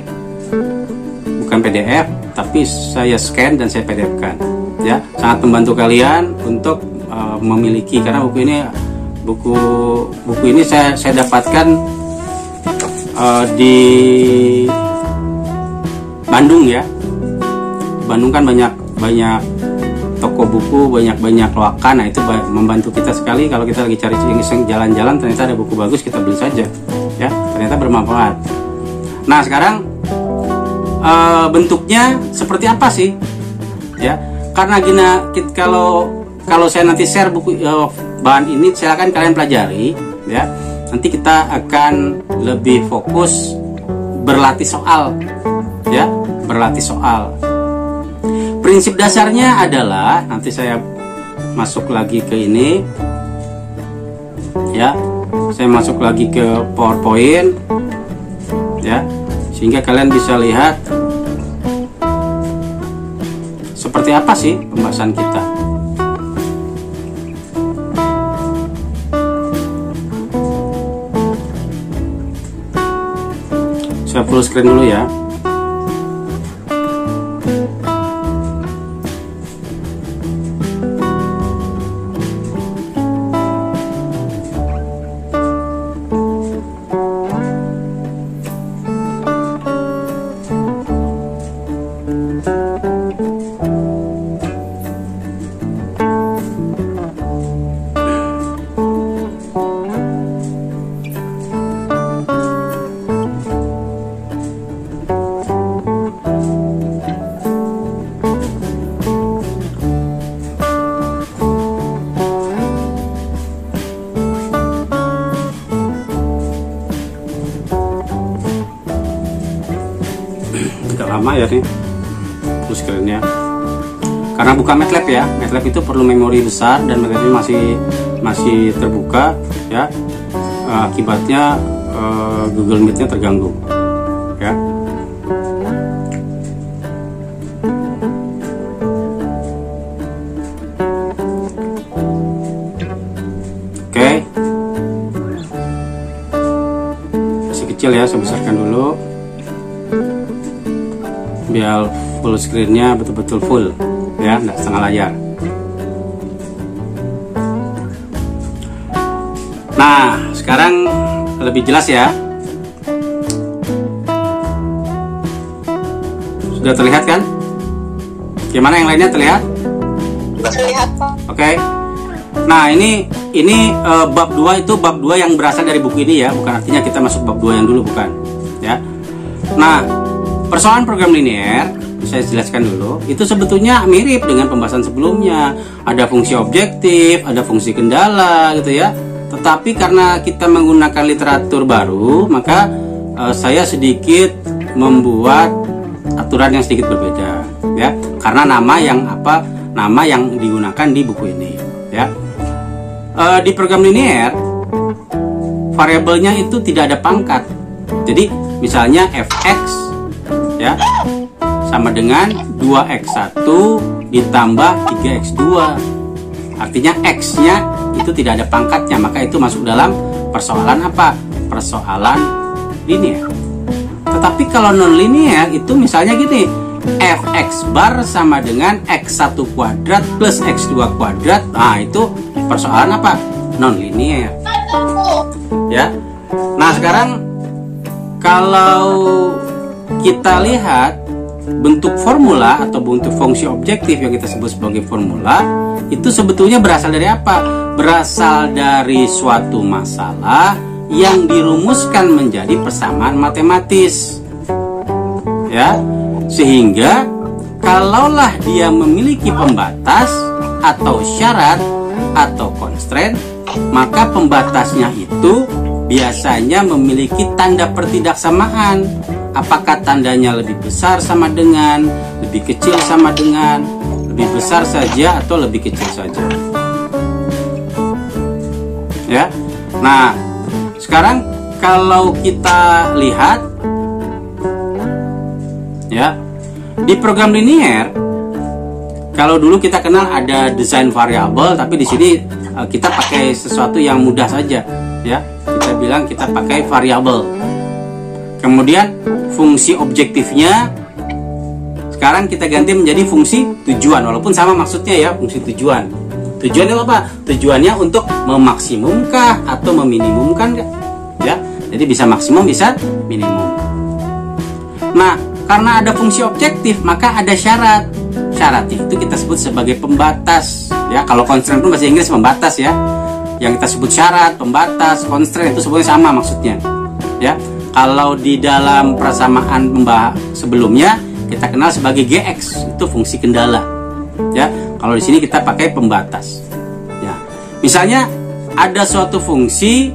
bukan PDF, tapi saya scan dan saya PDF-kan, ya. Sangat membantu kalian untuk memiliki, karena buku ini saya dapatkan di Bandung, ya. Bandung kan banyak toko buku, banyak loakan. Nah, itu membantu kita sekali kalau kita lagi cari jalan-jalan, ternyata ada buku bagus, kita beli saja, ya. Ternyata bermanfaat. Nah, sekarang bentuknya seperti apa sih, ya? Karena gini, kalau saya nanti share buku bahan ini, silakan kalian pelajari, ya. Nanti kita akan lebih fokus berlatih soal, ya, berlatih soal. Prinsip dasarnya adalah, nanti saya masuk lagi ke ini, ya, saya masuk lagi ke PowerPoint, ya, sehingga kalian bisa lihat seperti apa sih pembahasan kita. Saya full screen dulu, ya. Lama ya nih full screen-nya, karena bukan MATLAB, ya. MATLAB itu perlu memori besar dan MATLAB masih terbuka, ya. Akibatnya Google Meet-nya terganggu, ya. Oke, masih kecil, ya, saya besarkan dulu biar full screen-nya betul-betul full, ya, nggak setengah layar. Nah, sekarang lebih jelas ya. Sudah terlihat kan? Gimana yang lainnya terlihat? Terlihat, Pak. Oke. Nah, ini bab 2 itu bab 2 yang berasal dari buku ini ya, bukan artinya kita masuk bab 2 yang dulu, bukan. Ya. Nah, persoalan program linear saya jelaskan dulu, itu sebetulnya mirip dengan pembahasan sebelumnya. Ada fungsi objektif, ada fungsi kendala gitu ya. Tetapi karena kita menggunakan literatur baru, maka saya sedikit membuat aturan yang sedikit berbeda ya. Karena nama yang digunakan di buku ini ya. Di program linear variabelnya itu tidak ada pangkat. Jadi misalnya fx ya sama dengan 2x1 ditambah 3x2. Artinya x-nya itu tidak ada pangkatnya, maka itu masuk dalam persoalan apa? Persoalan linear. Tetapi kalau non linear itu misalnya gini, fx bar sama dengan x1 kuadrat plus x2 kuadrat. Nah, itu persoalan apa? Non linear. Ya. Nah, sekarang kalau kita lihat bentuk formula atau bentuk fungsi objektif yang kita sebut sebagai formula, itu sebetulnya berasal dari apa? Berasal dari suatu masalah yang dirumuskan menjadi persamaan matematis. Ya. Sehingga kalaulah dia memiliki pembatas atau syarat atau constraint, maka pembatasnya itu biasanya memiliki tanda pertidaksamaan. Apakah tandanya lebih besar sama dengan, lebih kecil sama dengan, lebih besar saja atau lebih kecil saja. Ya. Nah, sekarang kalau kita lihat ya, di program linear, kalau dulu kita kenal ada desain variabel, tapi di sini kita pakai sesuatu yang mudah saja ya. Kita bilang kita pakai variabel. Kemudian fungsi objektifnya sekarang kita ganti menjadi fungsi tujuan, walaupun sama maksudnya ya, fungsi tujuan. Tujuannya apa? Tujuannya untuk memaksimumkah atau meminimumkan ya. Jadi bisa maksimum bisa minimum. Nah, karena ada fungsi objektif maka ada syarat. Syaratnya itu kita sebut sebagai pembatas ya. Kalau constraint pun bahasa Inggris pembatas ya. Yang kita sebut syarat, pembatas, constraint itu sebenarnya sama maksudnya ya. Kalau di dalam persamaan sebelumnya kita kenal sebagai GX, itu fungsi kendala. Ya, kalau di sini kita pakai pembatas. Ya. Misalnya ada suatu fungsi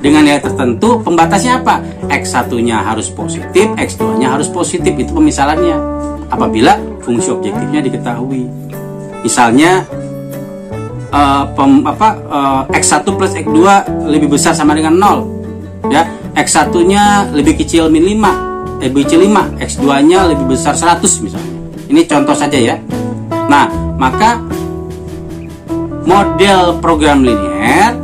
dengan nilai tertentu, pembatasnya apa? X1-nya harus positif, X2-nya harus positif, itu pemisalannya. Apabila fungsi objektifnya diketahui. Misalnya X1 plus X2 lebih besar sama dengan 0. Ya. X1-nya lebih kecil min 5, lebih kecil 5, X2-nya lebih besar 100 misalnya. Ini contoh saja ya. Nah, maka model program linear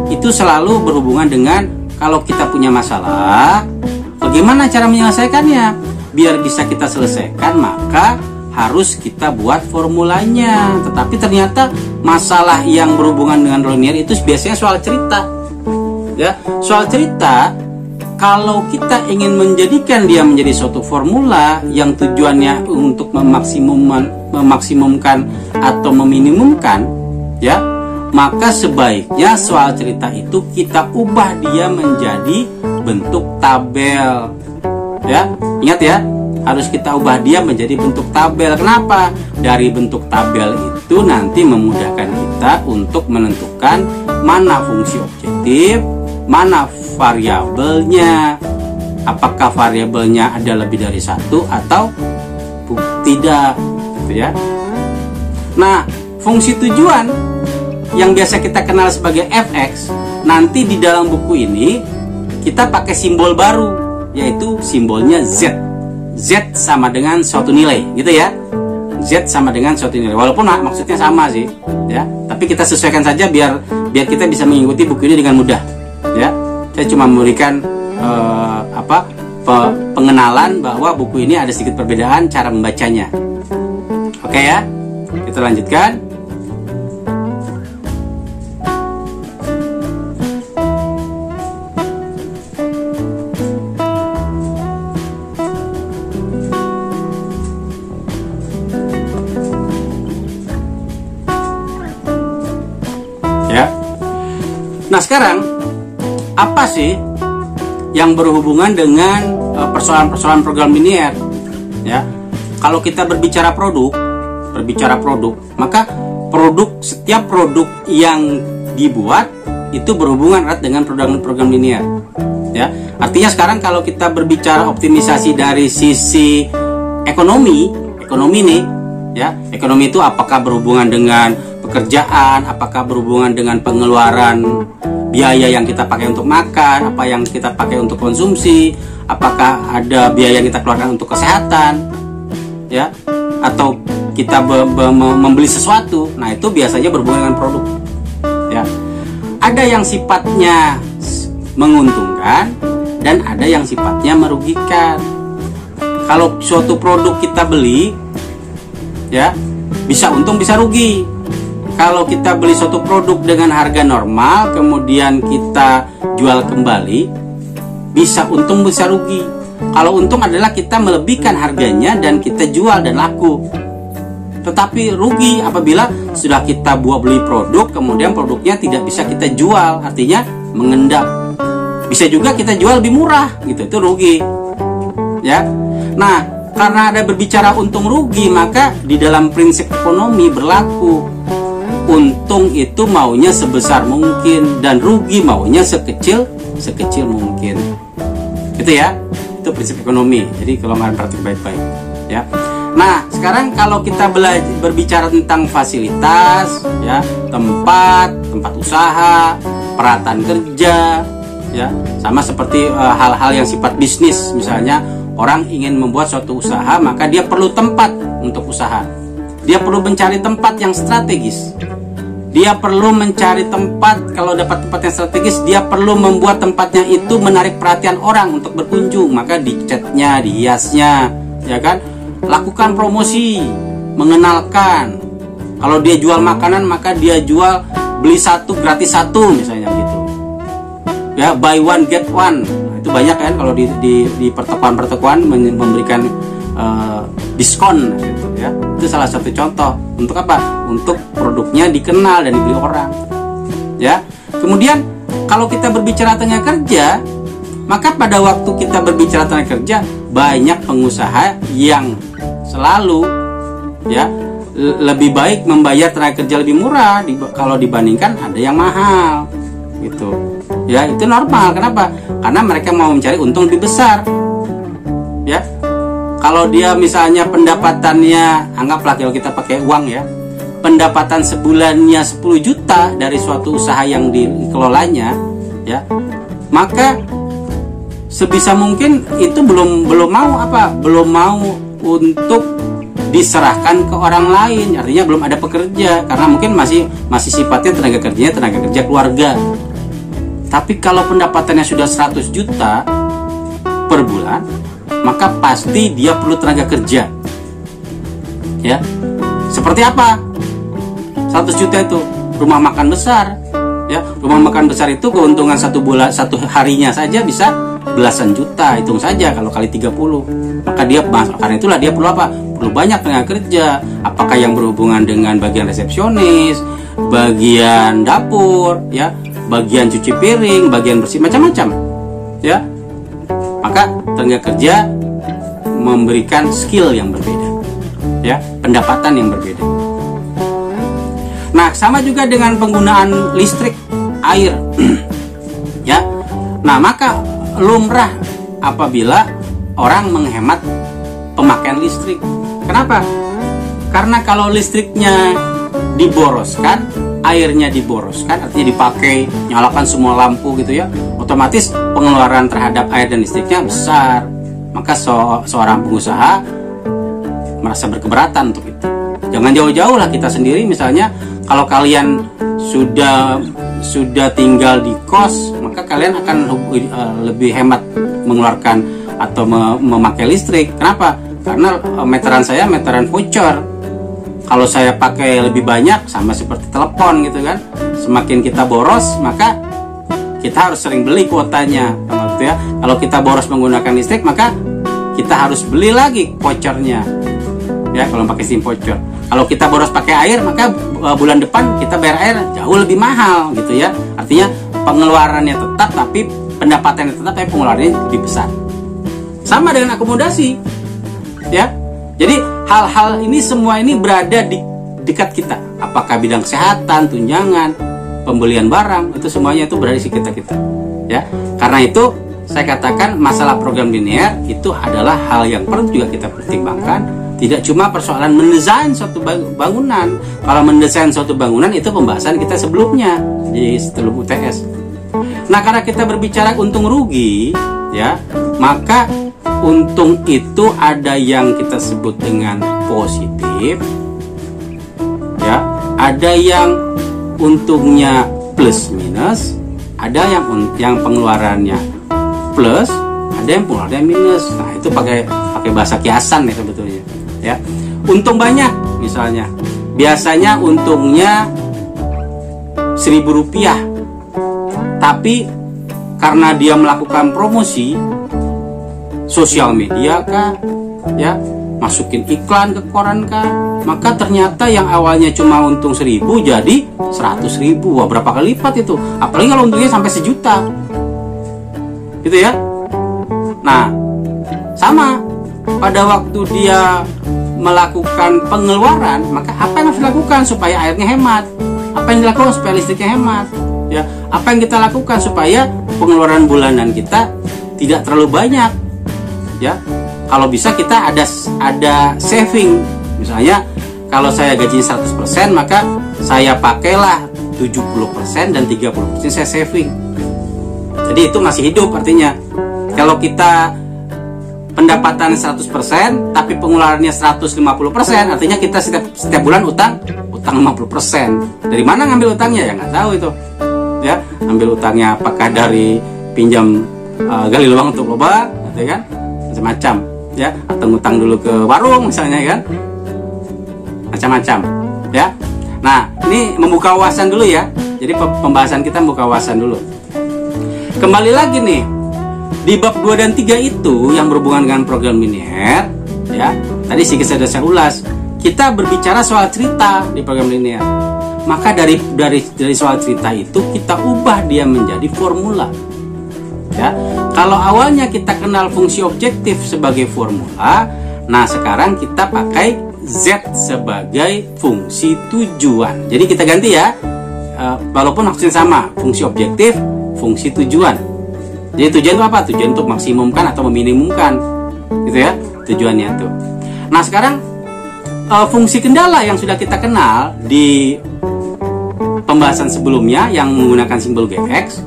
itu selalu berhubungan dengan kalau kita punya masalah, bagaimana cara menyelesaikannya? Biar bisa kita selesaikan, maka harus kita buat formulanya. Tetapi ternyata masalah yang berhubungan dengan linear itu biasanya soal cerita. Ya, soal cerita, kalau kita ingin menjadikan dia menjadi suatu formula yang tujuannya untuk memaksimumkan atau meminimumkan, ya, maka sebaiknya soal cerita itu kita ubah dia menjadi bentuk tabel. Ya, ingat ya, harus kita ubah dia menjadi bentuk tabel. Kenapa? Dari bentuk tabel itu nanti memudahkan kita untuk menentukan mana fungsi objektif, mana variabelnya, apakah variabelnya ada lebih dari satu atau tidak, gitu ya. Nah, fungsi tujuan yang biasa kita kenal sebagai fx, nanti di dalam buku ini kita pakai simbol baru, yaitu simbolnya z. Z sama dengan suatu nilai, gitu ya. Z sama dengan suatu nilai, walaupun maksudnya sama sih, ya. Tapi kita sesuaikan saja biar kita bisa mengikuti buku ini dengan mudah. Ya, saya cuma memberikan pengenalan bahwa buku ini ada sedikit perbedaan cara membacanya. Oke ya, kita lanjutkan. sekarang apa sih yang berhubungan dengan persoalan-persoalan program linear? Ya, kalau kita berbicara produk, maka setiap produk yang dibuat itu berhubungan erat dengan program linear. Ya, artinya sekarang kalau kita berbicara optimisasi dari sisi ekonomi nih, ya, ekonomi itu apakah berhubungan dengan pekerjaan, apakah berhubungan dengan pengeluaran biaya yang kita pakai untuk makan, apa yang kita pakai untuk konsumsi, apakah ada biaya yang kita keluarkan untuk kesehatan, ya, atau kita membeli sesuatu. Nah, itu biasanya berhubungan dengan produk, ya. Ada yang sifatnya menguntungkan dan ada yang sifatnya merugikan. Kalau suatu produk kita beli, ya, bisa untung bisa rugi. Kalau kita beli suatu produk dengan harga normal, kemudian kita jual kembali, bisa untung bisa rugi. Kalau untung adalah kita melebihkan harganya dan kita jual dan laku. Tetapi rugi apabila sudah kita beli produk, kemudian produknya tidak bisa kita jual, artinya mengendap. Bisa juga kita jual lebih murah, gitu, itu rugi. Ya, nah, karena ada berbicara untung rugi, maka di dalam prinsip ekonomi berlaku untung itu maunya sebesar mungkin dan rugi maunya sekecil mungkin. Gitu ya. Itu prinsip ekonomi. Jadi kalau kalian perhatikan baik-baik, ya. Nah, sekarang kalau kita berbicara tentang fasilitas, ya, tempat usaha, peralatan kerja, ya, sama seperti hal-hal yang sifat bisnis. Misalnya orang ingin membuat suatu usaha, maka dia perlu tempat untuk usaha. Dia perlu mencari tempat yang strategis. Dia perlu mencari tempat, kalau dapat tempat yang strategis, dia perlu membuat tempatnya itu menarik perhatian orang untuk berkunjung. Maka dicatnya, dihiasnya, ya kan? Lakukan promosi, mengenalkan. Kalau dia jual makanan, maka dia jual beli satu gratis satu, misalnya gitu. Ya, buy one get one. Nah, itu banyak kan kalau di pertokoan memberikan diskon gitu, ya. Itu salah satu contoh. Untuk apa? Untuk produknya dikenal dan dibeli orang, ya. Kemudian kalau kita berbicara tenaga kerja, maka pada waktu kita berbicara tenaga kerja, banyak pengusaha yang selalu, ya, lebih baik membayar tenaga kerja lebih murah kalau dibandingkan ada yang mahal, gitu. Ya, itu normal. Kenapa? Karena mereka mau mencari untung lebih besar, ya. Kalau dia misalnya pendapatannya, anggaplah kalau kita pakai uang, ya, pendapatan sebulannya 10 juta dari suatu usaha yang dikelolanya, ya, maka sebisa mungkin itu belum mau untuk diserahkan ke orang lain, artinya belum ada pekerja, karena mungkin masih sifatnya tenaga kerja keluarga. Tapi kalau pendapatannya sudah 100 juta per bulan, maka pasti dia perlu tenaga kerja, ya. Seperti apa? 100 juta itu rumah makan besar, ya. Rumah makan besar itu keuntungan satu harinya saja bisa belasan juta, hitung saja kalau kali 30. Maka karena itulah dia perlu apa? Perlu banyak tenaga kerja. Apakah yang berhubungan dengan bagian resepsionis, bagian dapur, ya, bagian cuci piring, bagian bersih, macam-macam, ya. Maka tenaga kerja memberikan skill yang berbeda, ya, pendapatan yang berbeda. Nah, sama juga dengan penggunaan listrik, air, ya. Nah, maka lumrah apabila orang menghemat pemakaian listrik. Kenapa? Karena kalau listriknya diboroskan, airnya diboroskan, artinya dipakai, nyalakan semua lampu gitu, ya, otomatis pengeluaran terhadap air dan listriknya besar. Maka seorang pengusaha merasa berkeberatan untuk itu. Jangan jauh-jauh lah, kita sendiri misalnya, kalau kalian sudah tinggal di kos, maka kalian akan lebih hemat mengeluarkan atau memakai listrik. Kenapa? Karena meteran saya meteran voucher. Kalau saya pakai lebih banyak, sama seperti telepon gitu kan, semakin kita boros, maka kita harus sering beli kuotanya, gitu ya. Kalau kita boros menggunakan listrik, maka kita harus beli lagi vouchernya, ya, kalau pakai SIM voucher. Kalau kita boros pakai air, maka bulan depan kita bayar air jauh lebih mahal, gitu ya. Artinya pengeluarannya tetap tapi pendapatannya tetap tapi pengeluarannya lebih besar. Sama dengan akomodasi, ya. Jadi hal-hal ini semua ini berada di dekat kita. Apakah bidang kesehatan, tunjangan, pembelian barang, itu semuanya itu berada di sekitar kita, ya. Karena itu saya katakan masalah program linear itu adalah hal yang perlu juga kita pertimbangkan. Tidak cuma persoalan mendesain suatu bangunan. Kalau mendesain suatu bangunan itu pembahasan kita sebelumnya di sebelum UTS. Nah, karena kita berbicara untung rugi, ya, maka untung itu ada yang kita sebut dengan positif, ya, ada yang untungnya plus minus, ada yang pengeluarannya plus, ada yang pengeluarannya minus. Nah, itu pakai bahasa kiasan ya sebetulnya, ya. Untung banyak misalnya, biasanya untungnya Rp1.000, tapi karena dia melakukan promosi sosial media kah, ya, masukin iklan ke koran kah, maka ternyata yang awalnya cuma untung 1.000 jadi 100.000. Wah, berapa kali lipat itu? Apalagi kalau untungnya sampai 1 juta, gitu ya. Nah, sama pada waktu dia melakukan pengeluaran, maka apa yang harus dilakukan supaya airnya hemat? Apa yang dilakukan supaya listriknya hemat? Ya, apa yang kita lakukan supaya pengeluaran bulanan kita tidak terlalu banyak? Ya, kalau bisa kita ada saving. Misalnya kalau saya gaji 100%, maka saya pakailah 70% dan 30% saya saving. Jadi itu masih hidup artinya. Kalau kita pendapatan 100% tapi pengeluarannya 150%, artinya kita setiap bulan utang 50%. Dari mana ngambil utangnya ya nggak tahu itu. Ya, ambil utangnya apakah dari pinjam gali lubang untuk lubang, gitu kan? Macam-macam, ya, atau ngutang dulu ke warung misalnya, kan, macam-macam, ya. Nah, ini membuka wawasan dulu ya. Jadi pembahasan kita membuka wawasan dulu. Kembali lagi nih di bab 2 dan 3 itu yang berhubungan dengan program linear, ya. Tadi sedikit sudah saya ulas. Kita berbicara soal cerita di program linear. Maka dari soal cerita itu kita ubah dia menjadi formula. Ya, kalau awalnya kita kenal fungsi objektif sebagai formula, nah sekarang kita pakai Z sebagai fungsi tujuan. Jadi kita ganti ya, walaupun maksudnya sama, fungsi objektif, fungsi tujuan. Jadi tujuan itu apa? Tujuan untuk maksimumkan atau meminimumkan, gitu ya, tujuannya itu. Nah sekarang fungsi kendala yang sudah kita kenal di pembahasan sebelumnya yang menggunakan simbol GX,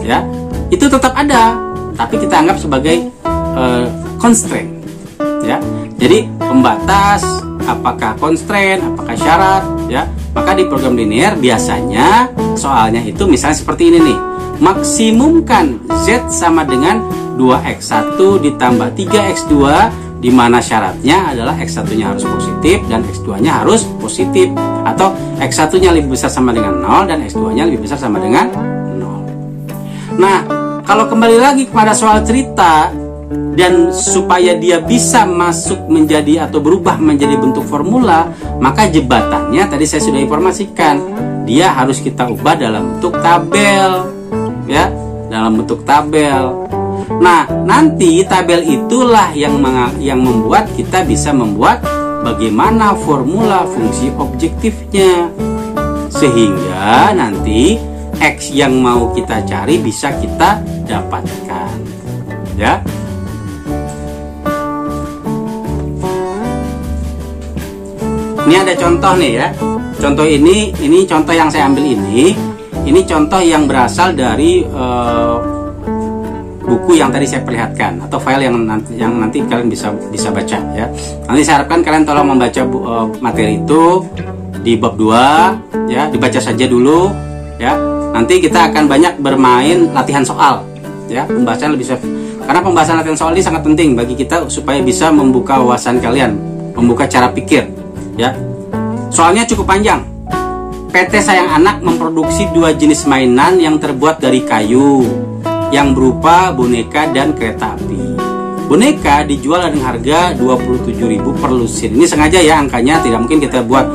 ya, itu tetap ada, tapi kita anggap sebagai constraint, ya. Jadi pembatas, apakah constraint, apakah syarat, ya. Maka di program linear biasanya soalnya itu misalnya seperti ini nih, maksimumkan Z sama dengan 2x1 ditambah 3x2, di mana syaratnya adalah x1-nya harus positif dan x2-nya harus positif, atau x1-nya lebih besar sama dengan 0 dan x2-nya lebih besar sama dengan 0. Nah, kalau kembali lagi kepada soal cerita dan supaya dia bisa masuk menjadi atau berubah menjadi bentuk formula, maka jebatannya tadi saya sudah informasikan, dia harus kita ubah dalam bentuk tabel, ya, dalam bentuk tabel. Nah, nanti tabel itulah yang membuat kita bisa membuat bagaimana formula fungsi objektifnya, sehingga nanti X yang mau kita cari bisa kita dapatkan, ya. Ini ada contoh nih ya. Contoh ini contoh yang saya ambil ini contoh yang berasal dari buku yang tadi saya perlihatkan atau file yang nanti kalian bisa baca ya. Nanti saya harapkan kalian tolong membaca materi itu di bab 2 ya, dibaca saja dulu ya. Nanti kita akan banyak bermain latihan soal ya, pembahasan lebih karena pembahasan latihan soal ini sangat penting bagi kita supaya bisa membuka wawasan kalian, membuka cara pikir ya. Soalnya cukup panjang. PT Sayang Anak memproduksi 2 jenis mainan yang terbuat dari kayu yang berupa boneka dan kereta api. Boneka dijual dengan harga 27.000 per lusin. Ini sengaja ya angkanya, tidak mungkin kita buat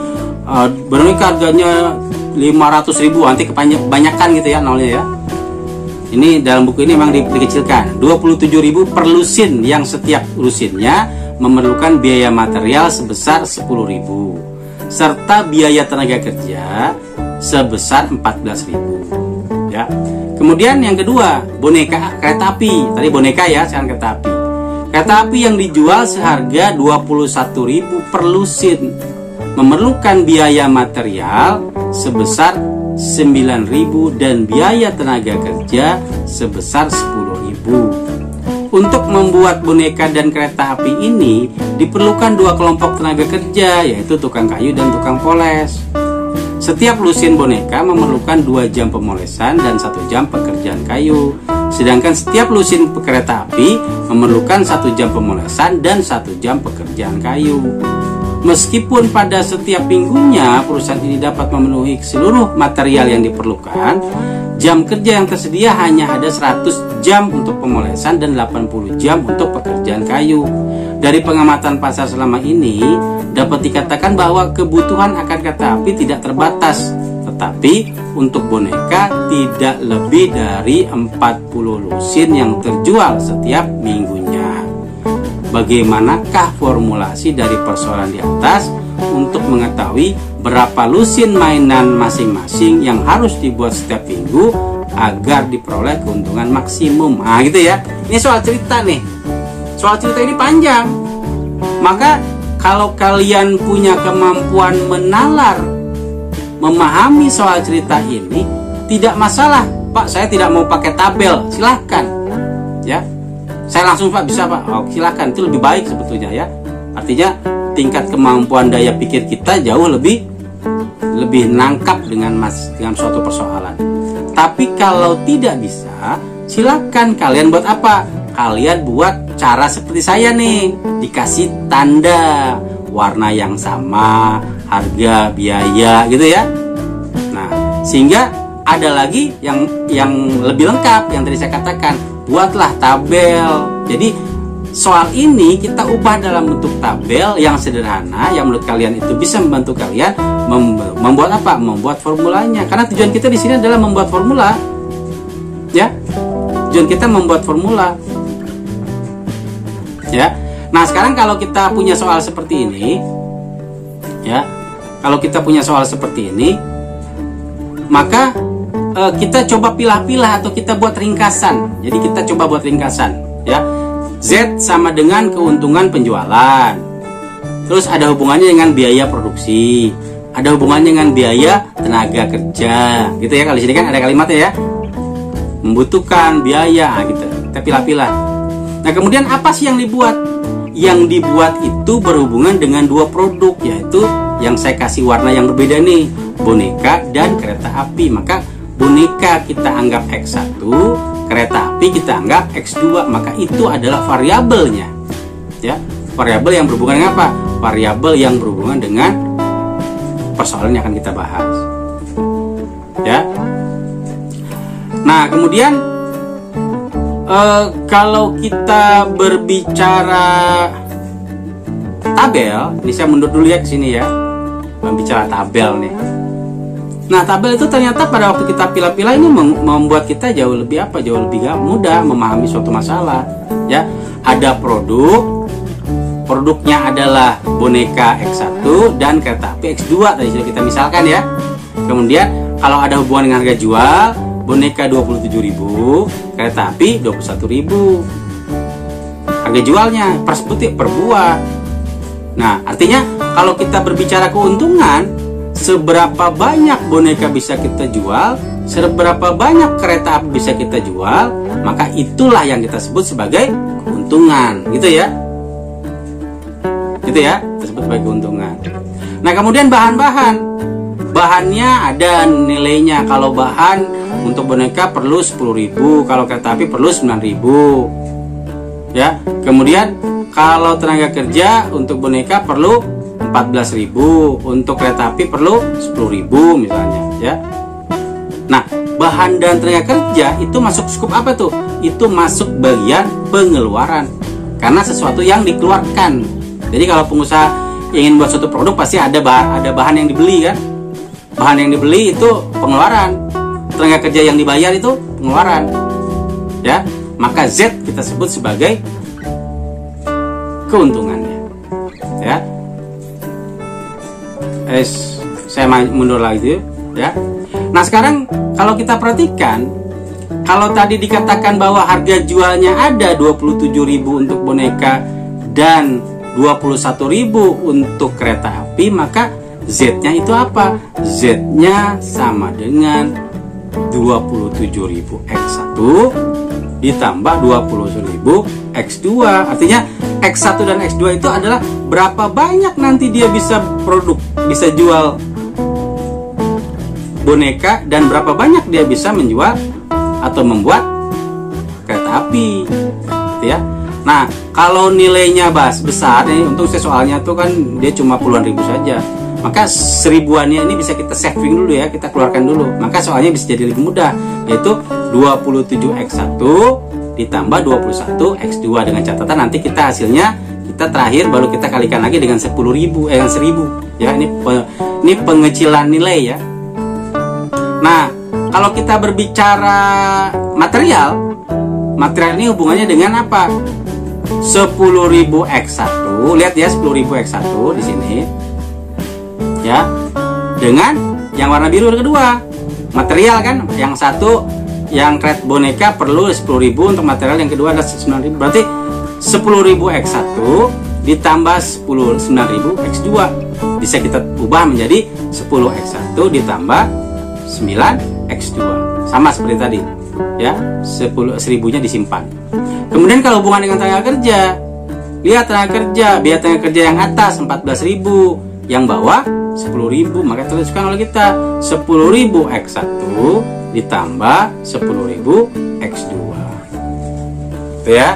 boneka harganya 500.000, nanti kebanyakan gitu ya nolnya ya. Ini dalam buku ini memang dikecilkan. 27.000 per lusin, yang setiap lusinnya memerlukan biaya material sebesar 10.000 serta biaya tenaga kerja sebesar 14.000 ya. Kemudian yang kedua, boneka kereta api. Tadi boneka ya, sekarang kereta api. Kereta api yang dijual seharga 21.000 per lusin memerlukan biaya material sebesar 9.000 dan biaya tenaga kerja sebesar 10.000. Untuk membuat boneka dan kereta api ini diperlukan dua kelompok tenaga kerja, yaitu tukang kayu dan tukang poles. Setiap lusin boneka memerlukan 2 jam pemolesan dan 1 jam pekerjaan kayu. Sedangkan setiap lusin kereta api memerlukan 1 jam pemolesan dan 1 jam pekerjaan kayu. Meskipun pada setiap minggunya perusahaan ini dapat memenuhi seluruh material yang diperlukan, jam kerja yang tersedia hanya ada 100 jam untuk pemolesan dan 80 jam untuk pekerjaan kayu. Dari pengamatan pasar selama ini, dapat dikatakan bahwa kebutuhan akan kereta api tidak terbatas, tetapi untuk boneka tidak lebih dari 40 lusin yang terjual setiap minggunya. Bagaimanakah formulasi dari persoalan di atas untuk mengetahui berapa lusin mainan masing-masing yang harus dibuat setiap minggu agar diperoleh keuntungan maksimum? Nah gitu ya. Ini soal cerita nih. Soal cerita ini panjang. Maka kalau kalian punya kemampuan menalar, memahami soal cerita ini, tidak masalah. Pak, saya tidak mau pakai tabel, silahkan ya. Saya langsung Pak, bisa Pak. Oh, silakan, itu lebih baik sebetulnya ya. Artinya tingkat kemampuan daya pikir kita jauh lebih nangkap dengan suatu persoalan. Tapi kalau tidak bisa, silakan kalian buat apa? Kalian buat cara seperti saya nih, dikasih tanda warna yang sama, harga, biaya gitu ya. Nah, sehingga ada lagi yang lebih lengkap yang tadi saya katakan. Buatlah tabel. Jadi soal ini kita ubah dalam bentuk tabel yang sederhana, yang menurut kalian itu bisa membantu kalian membuat apa? Membuat formulanya. Karena tujuan kita di sini adalah membuat formula. Ya. Tujuan kita membuat formula. Ya. Nah, sekarang kalau kita punya soal seperti ini, ya. Kalau kita punya soal seperti ini, maka kita coba pilah-pilah atau kita buat ringkasan. Jadi kita coba buat ringkasan ya. Z sama dengan keuntungan penjualan. Terus ada hubungannya dengan biaya produksi. Ada hubungannya dengan biaya tenaga kerja. Gitu ya, kalau di sini kan ada kalimatnya ya. Membutuhkan biaya gitu. Kita pilah-pilah. Nah, kemudian apa sih yang dibuat? Yang dibuat itu berhubungan dengan dua produk, yaitu yang saya kasih warna yang berbeda nih, boneka dan kereta api. Maka boneka kita anggap X1, kereta api kita anggap X2, maka itu adalah variabelnya. Ya, variabel yang berhubungan dengan apa? Variabel yang berhubungan dengan persoalan yang akan kita bahas. Ya. Nah, kemudian kalau kita berbicara tabel, ini saya mundur dulu ya ke sini ya. Berbicara tabel nih. Nah, tabel itu ternyata pada waktu kita pilah-pilah ini membuat kita jauh lebih mudah memahami suatu masalah. Ya, ada produknya adalah boneka X1 dan kereta api X2 tadi sudah kita misalkan ya. Kemudian kalau ada hubungan dengan harga jual, boneka 27.000, kereta api 21.000. Harga jualnya per buah. Nah, artinya kalau kita berbicara keuntungan, seberapa banyak boneka bisa kita jual, seberapa banyak kereta api bisa kita jual, maka itulah yang kita sebut sebagai keuntungan, gitu ya. Gitu ya, kita sebut sebagai keuntungan. Nah, kemudian bahannya ada nilainya. Kalau bahan untuk boneka perlu 10.000, kalau kereta api perlu 9.000. Ya, kemudian kalau tenaga kerja untuk boneka perlu 14.000, untuk kereta api perlu 10.000 misalnya ya. Nah, bahan dan tenaga kerja itu masuk skup apa tuh? Itu masuk bagian pengeluaran, karena sesuatu yang dikeluarkan. Jadi kalau pengusaha ingin buat suatu produk pasti ada bahan yang dibeli kan. bahan yang dibeli itu pengeluaran, tenaga kerja yang dibayar itu pengeluaran, ya. Maka Z kita sebut sebagai keuntungannya, ya. Saya mundur lagi, ya. Nah sekarang kalau kita perhatikan, kalau tadi dikatakan bahwa harga jualnya ada 27.000 untuk boneka dan 21.000 untuk kereta api, maka Z-nya itu apa? Z-nya sama dengan 27.000 X1 ditambah 20.000 X2. Artinya X1 dan X2 itu adalah berapa banyak nanti dia bisa bisa jual boneka, dan berapa banyak dia bisa menjual atau membuat kereta api, gitu ya. Nah, kalau nilainya besar, ini untung saya soalnya tuh kan dia cuma puluhan ribu saja. Maka seribuannya ini bisa kita saving dulu ya, kita keluarkan dulu. Maka soalnya bisa jadi lebih mudah, yaitu 27X1 ditambah 21X2 dengan catatan nanti kita hasilnya kita terakhir baru kita kalikan lagi dengan 10.000 dengan 1.000 ya. Ini pengecilan nilai ya. Nah, kalau kita berbicara material ini hubungannya dengan apa? 10.000 X1, lihat ya 10.000 X1 di sini. Ya. Dengan yang warna biru kedua. Material kan, yang satu yang kret boneka perlu 10.000 untuk material, yang kedua adalah 9.000. Berarti 10.000 X1 ditambah 9.000 X2 bisa kita ubah menjadi 10 X1 ditambah 9 X2. Sama seperti tadi. Ya, 10.000-nya disimpan. Kemudian kalau hubungan dengan tenaga kerja, lihat tenaga kerja, biaya tenaga kerja yang atas 14.000, yang bawah 10.000, maka tuliskan oleh kita 10.000 X1 ditambah 10.000 X2. Itu ya.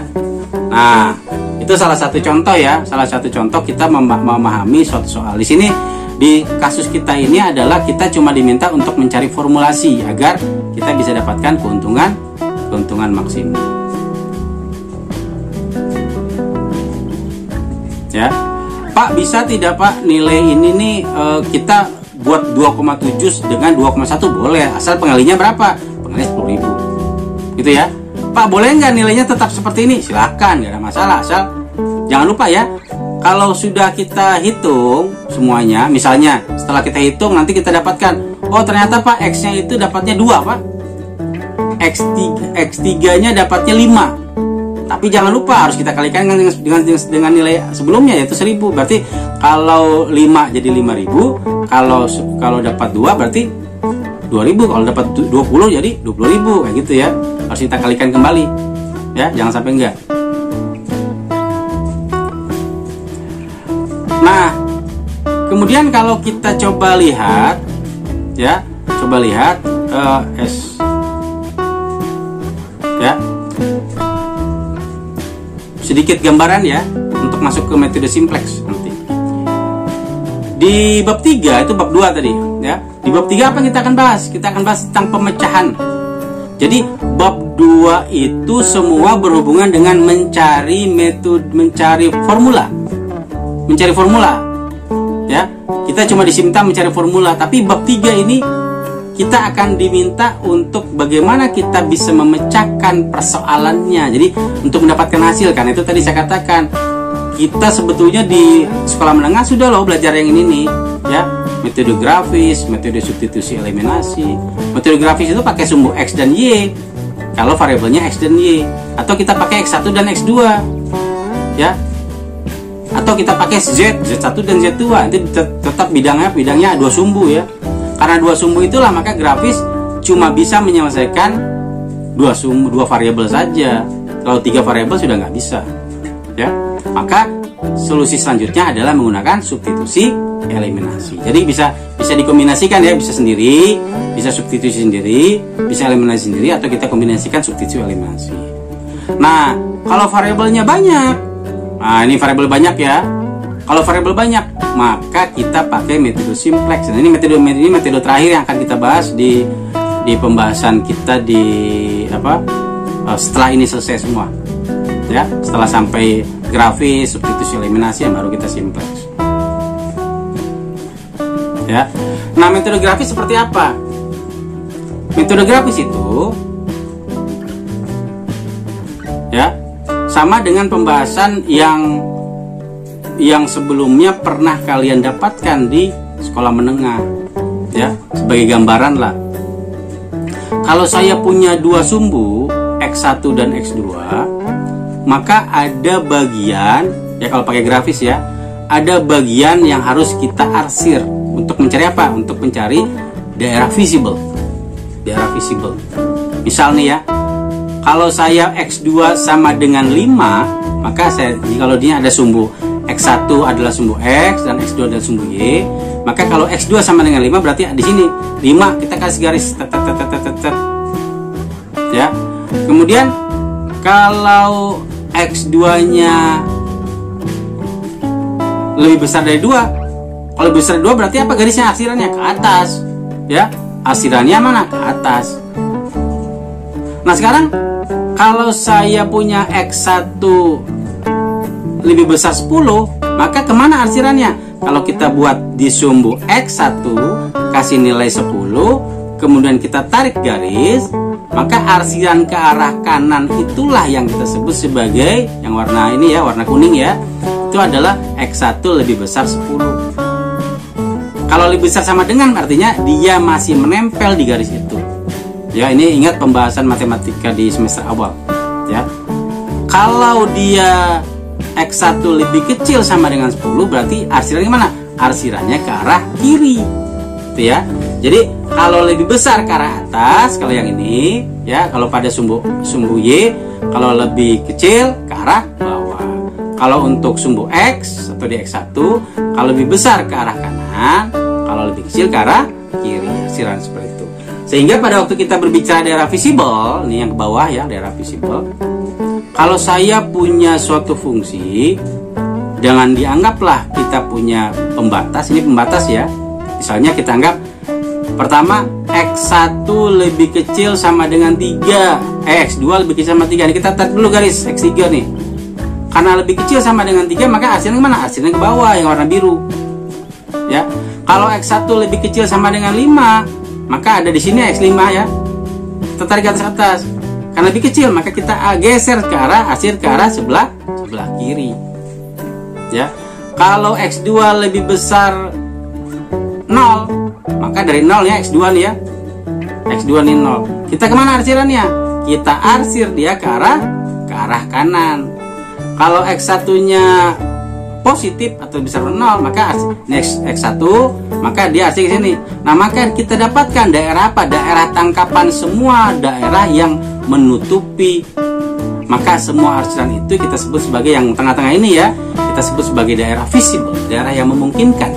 Nah, itu salah satu contoh ya, salah satu contoh kita memahami suatu soal. Di sini di kasus kita ini adalah kita cuma diminta untuk mencari formulasi agar kita bisa dapatkan keuntungan maksimum. Ya. Pak, bisa tidak Pak nilai ini nih kita buat 2,7 dengan 2,1? Boleh, asal pengalinya berapa? Pengalinya 10.000 gitu ya. Pak, boleh nggak nilainya tetap seperti ini? Silahkan, nggak ada masalah, asal jangan lupa ya, kalau sudah kita hitung semuanya, misalnya setelah kita hitung nanti kita dapatkan, oh ternyata Pak X-nya itu dapatnya 2 Pak, X3 nya dapatnya 5. Tapi jangan lupa harus kita kalikan dengan nilai sebelumnya, yaitu 1.000. Berarti kalau 5 jadi 5.000, kalau dapat 2 berarti 2.000, kalau dapat 20 jadi 20.000, kayak gitu ya. Harus kita kalikan kembali. Ya, jangan sampai enggak. Nah, kemudian kalau kita coba lihat ya, ya. Sedikit gambaran ya untuk masuk ke metode simplex nanti. Di bab 3 itu bab 2 tadi ya. Di bab 3 apa yang kita akan bahas? Kita akan bahas tentang pemecahan. Jadi bab 2 itu semua berhubungan dengan mencari formula. Ya. Kita cuma diminta mencari formula, tapi bab 3 ini kita akan diminta untuk bagaimana kita bisa memecahkan persoalannya. Jadi untuk mendapatkan hasil, karena itu tadi saya katakan kita sebetulnya di sekolah menengah sudah loh belajar yang ini nih, ya, metode grafis, metode substitusi eliminasi. Metode grafis itu pakai sumbu X dan Y kalau variabelnya X dan Y, atau kita pakai X1 dan X2, ya, atau kita pakai Z1 dan Z2. Itu tetap bidangnya 2 sumbu ya. Karena 2 sumbu itulah maka grafis cuma bisa menyelesaikan 2 variabel saja. Kalau 3 variabel sudah nggak bisa, ya. Maka solusi selanjutnya adalah menggunakan substitusi eliminasi. Jadi bisa dikombinasikan ya, bisa sendiri, bisa substitusi sendiri, bisa eliminasi sendiri, atau kita kombinasikan substitusi eliminasi. Nah, kalau variabelnya banyak, nah ini variabel banyak ya. Kalau variabel banyak, maka kita pakai metode simplex. Nah, ini metode terakhir yang akan kita bahas di pembahasan kita setelah ini selesai semua. Ya, setelah sampai grafis, substitusi eliminasi, yang baru kita simplex. Ya. Nah, metode grafis seperti apa? Metode grafis itu ya sama dengan pembahasan yang sebelumnya pernah kalian dapatkan di sekolah menengah, ya, sebagai gambaran lah. Kalau saya punya dua sumbu X1 dan X2, maka ada bagian, ya kalau pakai grafis ya, ada bagian yang harus kita arsir untuk mencari apa? Untuk mencari daerah visible. Daerah visible. Misal nih ya, kalau saya X2 sama dengan 5, maka kalau dia ada sumbu X1 adalah sumbu X dan X2 adalah sumbu Y, maka kalau X2 sama dengan 5 berarti di sini 5 kita kasih garis ya. Kemudian kalau X2-nya lebih besar dari 2, kalau lebih besar dari 2 berarti apa? Garisnya arsirannya ke atas, ya. Arsirannya mana? Ke atas. Nah, sekarang kalau saya punya X1 lebih besar 10, maka kemana arsirannya? Kalau kita buat di sumbu X1 kasih nilai 10, kemudian kita tarik garis, maka arsiran ke arah kanan itulah yang kita sebut sebagai, yang warna ini ya, warna kuning ya, itu adalah X1 lebih besar 10. Kalau lebih besar sama dengan artinya dia masih menempel di garis itu. Ya, ini ingat pembahasan matematika di semester awal ya. Kalau dia X1 lebih kecil sama dengan 10, berarti arsirannya mana? Arsirannya ke arah kiri. Itu ya. Jadi kalau lebih besar ke arah atas, kalau yang ini ya, kalau pada sumbu Y, kalau lebih kecil ke arah bawah. Kalau untuk sumbu X atau di X1, kalau lebih besar ke arah kanan, kalau lebih kecil ke arah kiri. Arsiran seperti itu. Sehingga pada waktu kita berbicara daerah visible, ini yang ke bawah ya, daerah visible. Kalau saya punya suatu fungsi, jangan dianggaplah kita punya pembatas. Ini pembatas ya. Misalnya kita anggap pertama X1 lebih kecil sama dengan 3, X2 lebih kecil sama 3. Ini kita tarik dulu garis X3 nih. Karena lebih kecil sama dengan 3, maka arsirannya mana? Arsirannya ke bawah yang warna biru. Ya. Kalau X1 lebih kecil sama dengan 5, maka ada di sini X5 ya. Kita tarik ke atas. Karena lebih kecil, maka kita geser ke arah arsir ke arah sebelah kiri. Ya. Kalau X2 lebih besar 0, maka dari 0 ya X2 nih ya. X2 nih 0. Kita kemana arsirannya? Kita arsir dia ke arah kanan. Kalau X1-nya positif atau besar 0, maka X1 maka dia arsir ke sini. Nah, maka kita dapatkan daerah apa? Daerah tangkapan semua daerah yang menutupi. Maka semua arsiran itu kita sebut sebagai yang tengah-tengah ini ya, kita sebut sebagai daerah visible, daerah yang memungkinkan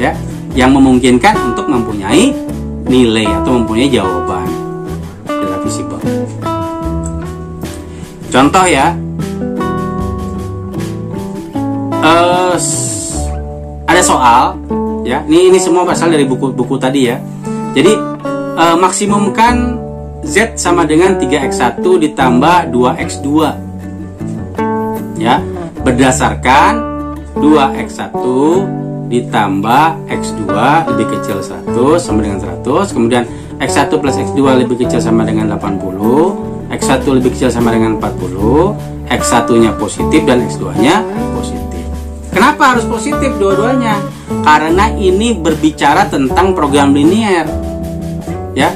ya, yang memungkinkan untuk mempunyai nilai atau mempunyai jawaban. Daerah visible. Contoh ya, ada soal ya, ini semua berasal dari buku tadi ya. Jadi maksimumkan Z sama dengan 3X1 ditambah 2X2 ya, berdasarkan 2X1 ditambah X2 lebih kecil 100 sama dengan 100, kemudian X1 plus X2 lebih kecil sama dengan 80, X1 lebih kecil sama dengan 40, X1 nya positif dan X2 nya positif. Kenapa harus positif dua-duanya? Karena ini berbicara tentang program linier ya.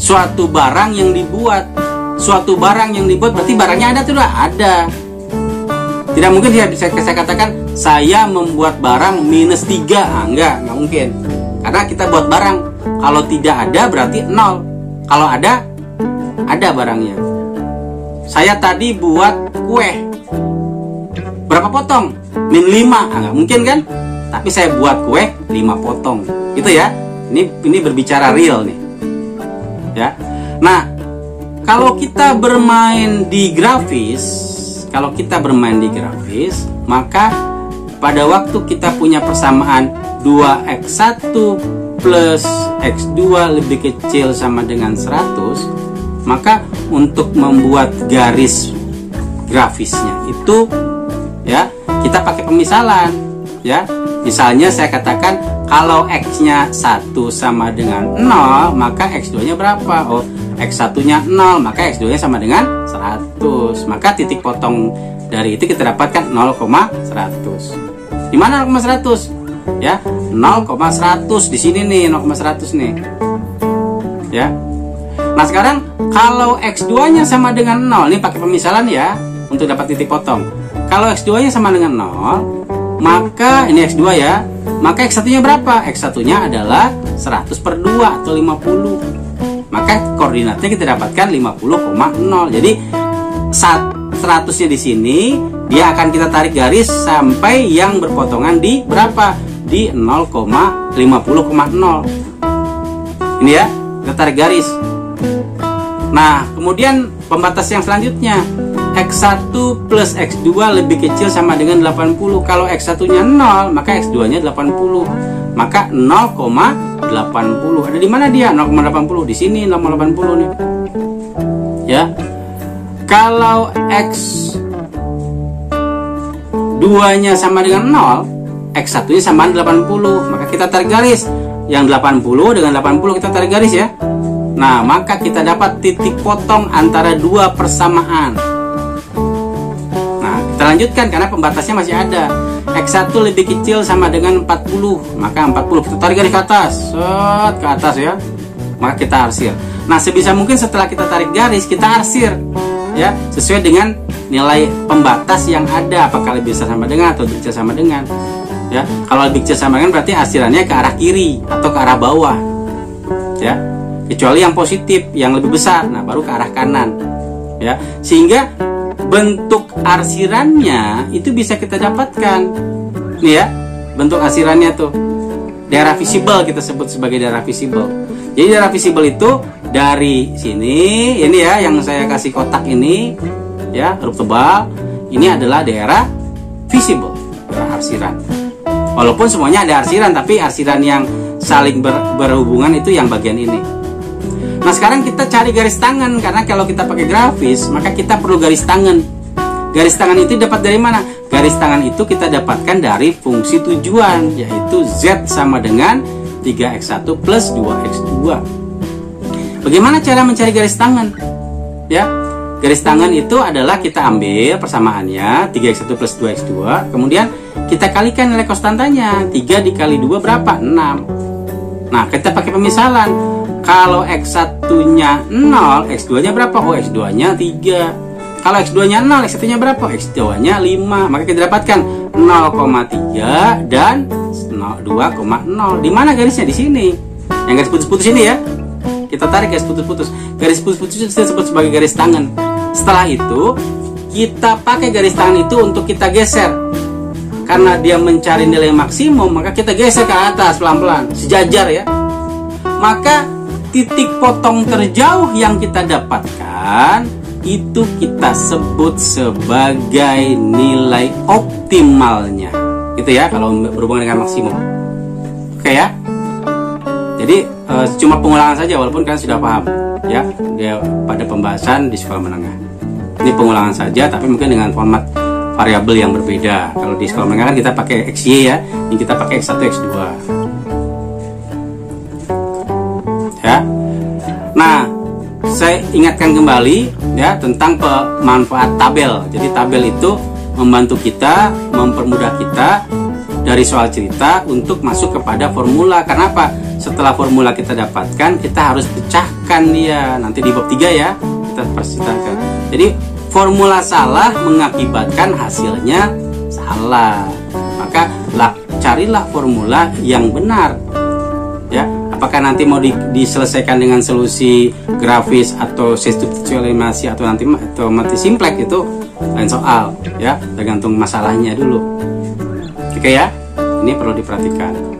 Suatu barang yang dibuat berarti barangnya ada tuh, ada. Tidak mungkin dia bisa saya katakan saya membuat barang minus 3, enggak mungkin. Karena kita buat barang, kalau tidak ada berarti 0. Kalau ada barangnya. Saya tadi buat kue, berapa potong? Min 5, enggak mungkin kan? Tapi saya buat kue 5 potong, gitu ya. Ini berbicara real nih. Ya. Nah, kalau kita bermain di grafis, maka pada waktu kita punya persamaan 2X1 plus X2 lebih kecil sama dengan 100, maka untuk membuat garis grafisnya itu ya, kita pakai pemisalan ya. Misalnya saya katakan kalau X-nya 1 sama dengan 0, maka X2-nya berapa? Oh, X1-nya 0, maka X2-nya sama dengan 100. Maka titik potong dari itu kita dapatkan 0,100. Di mana 0,100? Ya, 0,100 di sini nih, 0,100 nih. Ya. Nah, sekarang kalau X2-nya sama dengan 0, ini pakai pemisalan ya untuk dapat titik potong. Kalau X2-nya sama dengan 0, maka ini X2 ya, maka X1-nya berapa? X1-nya adalah 100 per 2 atau 50. Maka koordinatnya kita dapatkan 50,0. Jadi 100-nya di sini dia akan kita tarik garis sampai yang berpotongan di berapa? Di 0,50,0. Ini ya, kita tarik garis. Nah, kemudian pembatas yang selanjutnya, X1 plus X2 lebih kecil sama dengan 80. Kalau X1-nya 0, maka X2-nya 80. Maka 0,80. Ada di mana dia? 0,80. Di sini 0,80 nih. Ya. Kalau X2-nya sama dengan 0, X1-nya sama dengan 80. Maka kita tarik garis. Yang 80 dengan 80 kita tarik garis ya. Nah, maka kita dapat titik potong antara dua persamaan. Nah, kita lanjutkan karena pembatasnya masih ada. X1 lebih kecil sama dengan 40, maka 40 kita tarik garis ke atas, set ke atas ya. Maka kita arsir. Nah, sebisa mungkin setelah kita tarik garis kita arsir ya, sesuai dengan nilai pembatas yang ada, apakah lebih besar sama dengan atau lebih kecil sama dengan. Ya, kalau lebih kecil sama dengan berarti arsirannya ke arah kiri atau ke arah bawah. Ya. Kecuali yang positif, yang lebih besar, nah baru ke arah kanan ya, sehingga bentuk arsirannya itu bisa kita dapatkan nih ya, bentuk arsirannya tuh daerah visible, kita sebut sebagai daerah visible. Jadi daerah visible itu dari sini, ini ya yang saya kasih kotak ini ya, huruf tebal, ini adalah daerah visible, daerah arsiran. Walaupun semuanya ada arsiran, tapi arsiran yang saling berhubungan itu yang bagian ini. Nah, sekarang kita cari garis tangan, karena kalau kita pakai grafis maka kita perlu garis tangan. Garis tangan itu dapat dari mana? Garis tangan itu kita dapatkan dari fungsi tujuan, yaitu Z sama dengan 3x1 plus 2x2. Bagaimana cara mencari garis tangan? Ya, garis tangan itu adalah kita ambil persamaannya 3x1 plus 2x2, kemudian kita kalikan nilai konstantanya. 3 dikali 2 berapa? 6. Nah, kita pakai pemisalan. Kalau X1-nya 0, X2-nya berapa? Oh, X2-nya 3. Kalau X2-nya 0, X1-nya berapa? X2-nya 5. Maka kita dapatkan 0,3 dan 2,0. Di mana garisnya? Di sini. Yang garis putus-putus ini ya. Kita tarik garis putus-putus. Garis putus-putus itu disebut sebagai garis tangan. Setelah itu, kita pakai garis tangan itu untuk kita geser. Karena dia mencari nilai maksimum, maka kita geser ke atas pelan-pelan, sejajar ya. Maka titik potong terjauh yang kita dapatkan itu kita sebut sebagai nilai optimalnya. Gitu ya, kalau berhubungan dengan maksimum. Oke ya. Jadi cuma pengulangan saja, walaupun kalian sudah paham ya, dia pada pembahasan di sekolah menengah. Ini pengulangan saja, tapi mungkin dengan format variabel yang berbeda. Kalau di sekolah menengah kan kita pakai XY ya, ini kita pakai X1, X2. Ya. Nah, saya ingatkan kembali ya tentang pemanfaat tabel. Jadi tabel itu membantu kita, mempermudah kita dari soal cerita untuk masuk kepada formula. Karena apa? Setelah formula kita dapatkan, kita harus pecahkan dia. Nanti di bab 3 ya, kita persilakan. Jadi formula salah mengakibatkan hasilnya salah. Maka carilah formula yang benar. Ya, apakah nanti mau diselesaikan dengan solusi grafis atau substitusi eliminasi atau nanti mati simplex, itu lain soal ya, tergantung masalahnya dulu. Oke ya, ini perlu diperhatikan.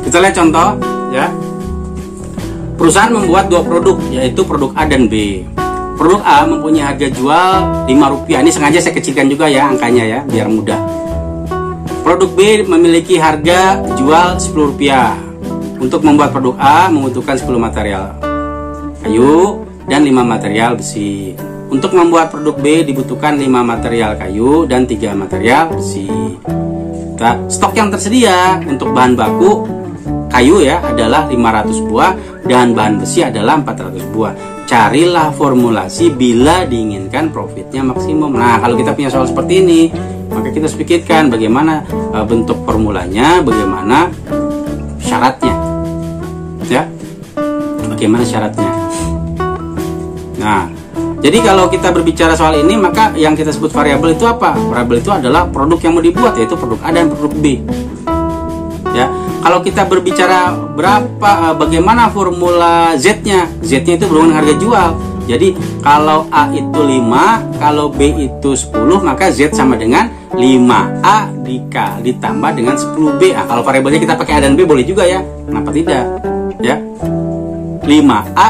Kita lihat contoh ya. Perusahaan membuat dua produk, yaitu produk A dan B. produk A mempunyai harga jual Rp5. Ini sengaja saya kecilkan juga ya angkanya ya, biar mudah. Produk B memiliki harga jual Rp10. Untuk membuat produk A membutuhkan 10 material kayu dan 5 material besi. Untuk membuat produk B dibutuhkan 5 material kayu dan 3 material besi. Nah, stok yang tersedia untuk bahan baku kayu ya adalah 500 buah dan bahan besi adalah 400 buah. Carilah formulasi bila diinginkan profitnya maksimum. Nah, kalau kita punya soal seperti ini, maka kita harus pikirkan bagaimana bentuk formulanya, bagaimana syaratnya, ya, bagaimana syaratnya. Nah, jadi kalau kita berbicara soal ini, maka yang kita sebut variabel itu apa? Variabel itu adalah produk yang mau dibuat, yaitu produk A dan produk B. Ya, kalau kita berbicara bagaimana formula Z-nya, Z-nya itu berhubungan dengan harga jual. Jadi kalau A itu 5, kalau B itu 10, maka Z sama dengan 5A ditambah dengan 10B. Nah, kalau variabelnya kita pakai A dan B boleh juga ya, kenapa tidak? Ya, 5A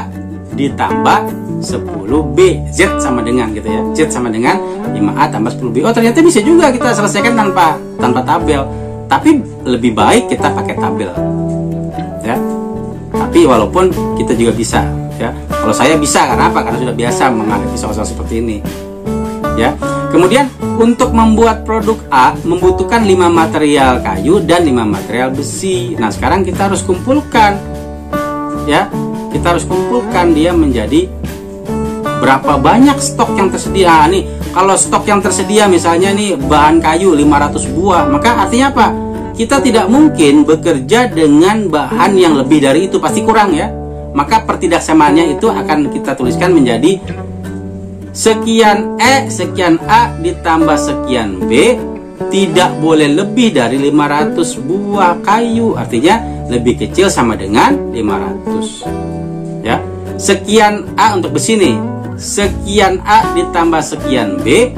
ditambah 10B, Z sama dengan gitu ya, Z sama dengan 5A tambah 10B. Oh, ternyata bisa juga kita selesaikan tanpa tabel. Tapi lebih baik kita pakai tabel, ya. Tapi walaupun kita juga bisa, ya. Kalau saya bisa karena apa? Karena sudah biasa menghadapi soal-soal seperti ini, ya. Kemudian untuk membuat produk A membutuhkan 5 material kayu dan 5 material besi. Nah, sekarang kita harus kumpulkan, ya. Kita harus kumpulkan dia menjadi berapa banyak stok yang tersedia. Nih, kalau stok yang tersedia misalnya nih bahan kayu 500 buah, maka artinya apa? Kita tidak mungkin bekerja dengan bahan yang lebih dari itu, pasti kurang ya. Maka pertidaksamaannya itu akan kita tuliskan menjadi sekian E, sekian A ditambah sekian B tidak boleh lebih dari 500 buah kayu. Artinya lebih kecil sama dengan 500. Ya. Sekian A untuk besi nih. Sekian A ditambah sekian B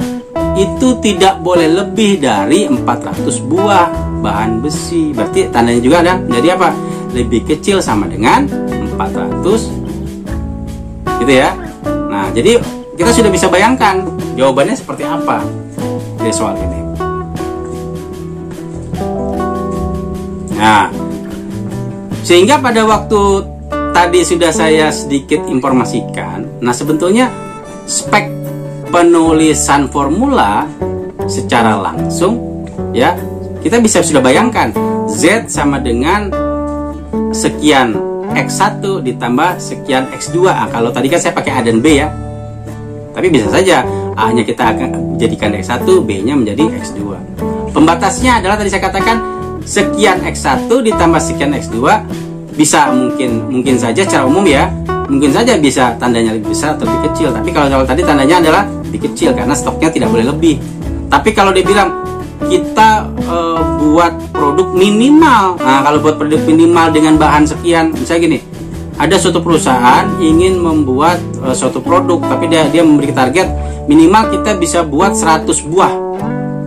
itu tidak boleh lebih dari 400 buah bahan besi. Berarti tandanya juga ada jadi apa? Lebih kecil sama dengan 400, gitu ya. Nah, jadi kita sudah bisa bayangkan jawabannya seperti apa dari soal ini. Nah, sehingga pada waktu tadi sudah saya sedikit informasikan. Nah, sebetulnya spek penulisan formula secara langsung ya, kita bisa sudah bayangkan Z sama dengan sekian X1 ditambah sekian X2. Nah, kalau tadi kan saya pakai A dan B ya. Tapi bisa saja A-nya kita akan jadikan X1, B-nya menjadi X2. Pembatasnya adalah tadi saya katakan sekian X1 ditambah sekian X2. Bisa mungkin saja secara umum ya, mungkin saja bisa tandanya lebih besar atau lebih kecil. Tapi kalau tadi tandanya adalah lebih kecil karena stoknya tidak boleh lebih. Tapi kalau dia bilang kita buat produk minimal, nah kalau buat produk minimal dengan bahan sekian, misalnya gini, ada suatu perusahaan ingin membuat suatu produk, tapi dia memberi target minimal kita bisa buat 100 buah.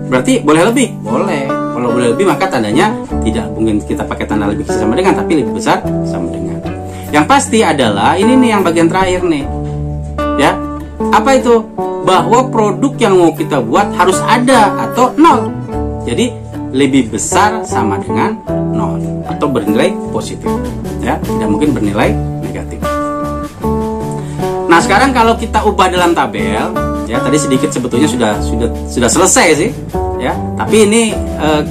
Berarti boleh lebih? Boleh. Kalau boleh lebih maka tandanya tidak mungkin kita pakai tanda lebih kecil sama dengan, tapi lebih besar sama dengan. Yang pasti adalah ini nih yang bagian terakhir nih, ya. Apa itu? Bahwa produk yang mau kita buat harus ada atau nol. Jadi lebih besar sama dengan nol atau bernilai positif, ya. Tidak mungkin bernilai negatif. Nah, sekarang kalau kita ubah dalam tabel, ya tadi sedikit sebetulnya sudah selesai sih. Ya, tapi ini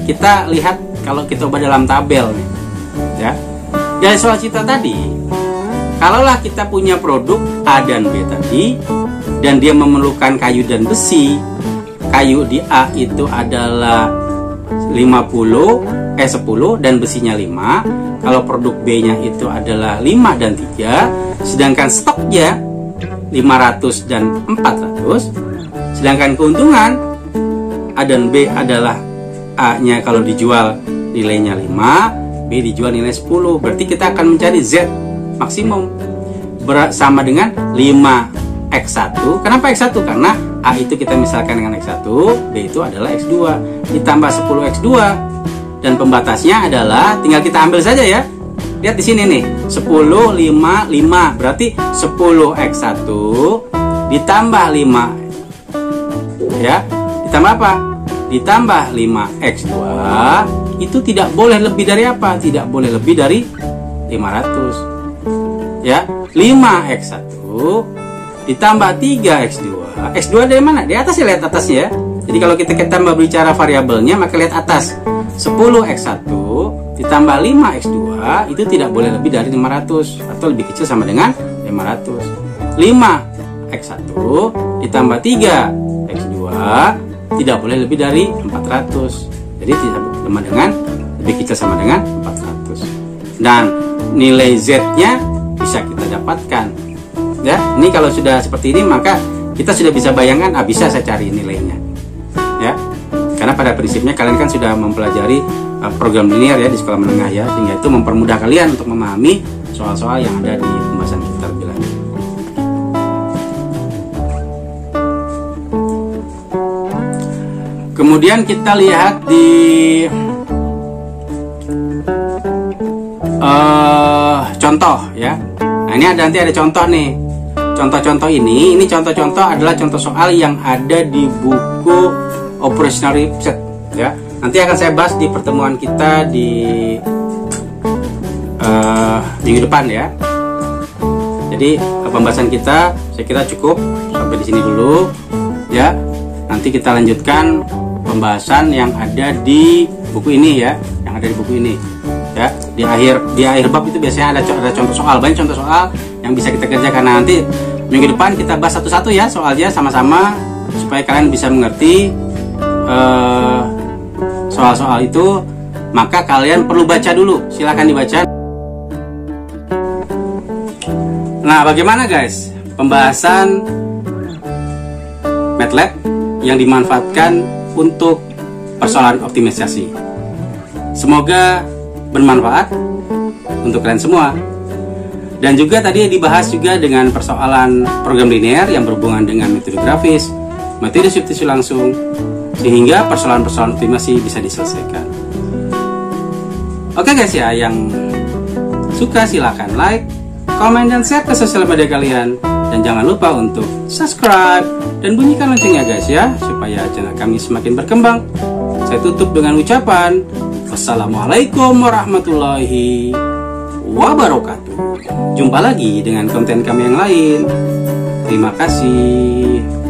kita lihat kalau kita ubah dalam tabel nih, ya. Dari soal kita tadi, kalaulah kita punya produk A dan B tadi, dan dia memerlukan kayu dan besi, kayu di A itu adalah 10 dan besinya 5. Kalau produk B-nya itu adalah 5 dan 3, sedangkan stoknya 500 dan 400, sedangkan keuntungan A dan B adalah A-nya kalau dijual nilainya 5, B dijual nilai 10. Berarti kita akan mencari Z maksimum sama dengan 5X1. Kenapa X1? Karena A itu kita misalkan dengan X1, B itu adalah X2 ditambah 10X2. Dan pembatasnya adalah tinggal kita ambil saja ya. Lihat di sini nih, 10, 5, 5. Berarti 10X1 ditambah 5, ya, ditambah apa? Ditambah 5x2 itu tidak boleh lebih dari apa? Tidak boleh lebih dari 500. Ya, 5x1 ditambah 3x2. X2 dari mana? Di atas ya, lihat atasnya ya. Jadi kalau kita berbicara variabelnya, maka lihat atas. 10x1 ditambah 5x2 itu tidak boleh lebih dari 500 atau lebih kecil sama dengan 500. 5x1 ditambah 3x2 tidak boleh lebih dari 400. Jadi tidak sama dengan lebih kecil sama dengan 400. Dan nilai z-nya bisa kita dapatkan. Ya, ini kalau sudah seperti ini maka kita sudah bisa bayangkan, bisa saya cari nilainya. Ya. Karena pada prinsipnya kalian kan sudah mempelajari program linear ya di sekolah menengah ya, sehingga itu mempermudah kalian untuk memahami soal-soal yang ada di pembahasan kita lebih lanjut. Kemudian kita lihat di contoh ya. Nah, ini nanti ada contoh nih. Contoh-contoh ini contoh-contoh adalah contoh soal yang ada di buku Operational Set ya. Nanti akan saya bahas di pertemuan kita di minggu depan ya. Jadi pembahasan kita saya kira cukup sampai di sini dulu ya. Nanti kita lanjutkan pembahasan yang ada di buku ini ya, yang ada di buku ini ya. Di akhir bab itu biasanya ada contoh soal, banyak contoh soal yang bisa kita kerjakan. Nah, nanti minggu depan kita bahas satu-satu ya soalnya sama-sama supaya kalian bisa mengerti soal-soal itu. Maka kalian perlu baca dulu, silahkan dibaca. Nah, bagaimana guys pembahasan MATLAB yang dimanfaatkan untuk persoalan optimisasi? Semoga bermanfaat untuk kalian semua. Dan juga tadi dibahas juga dengan persoalan program linear yang berhubungan dengan metode grafis, metode substitusi langsung, sehingga persoalan-persoalan optimasi bisa diselesaikan. Oke guys ya, yang suka silahkan like, komen, dan share ke sosial media kalian. Dan jangan lupa untuk subscribe dan bunyikan loncengnya guys ya, supaya channel kami semakin berkembang. Saya tutup dengan ucapan wassalamualaikum warahmatullahi wabarakatuh. Jumpa lagi dengan konten kami yang lain. Terima kasih.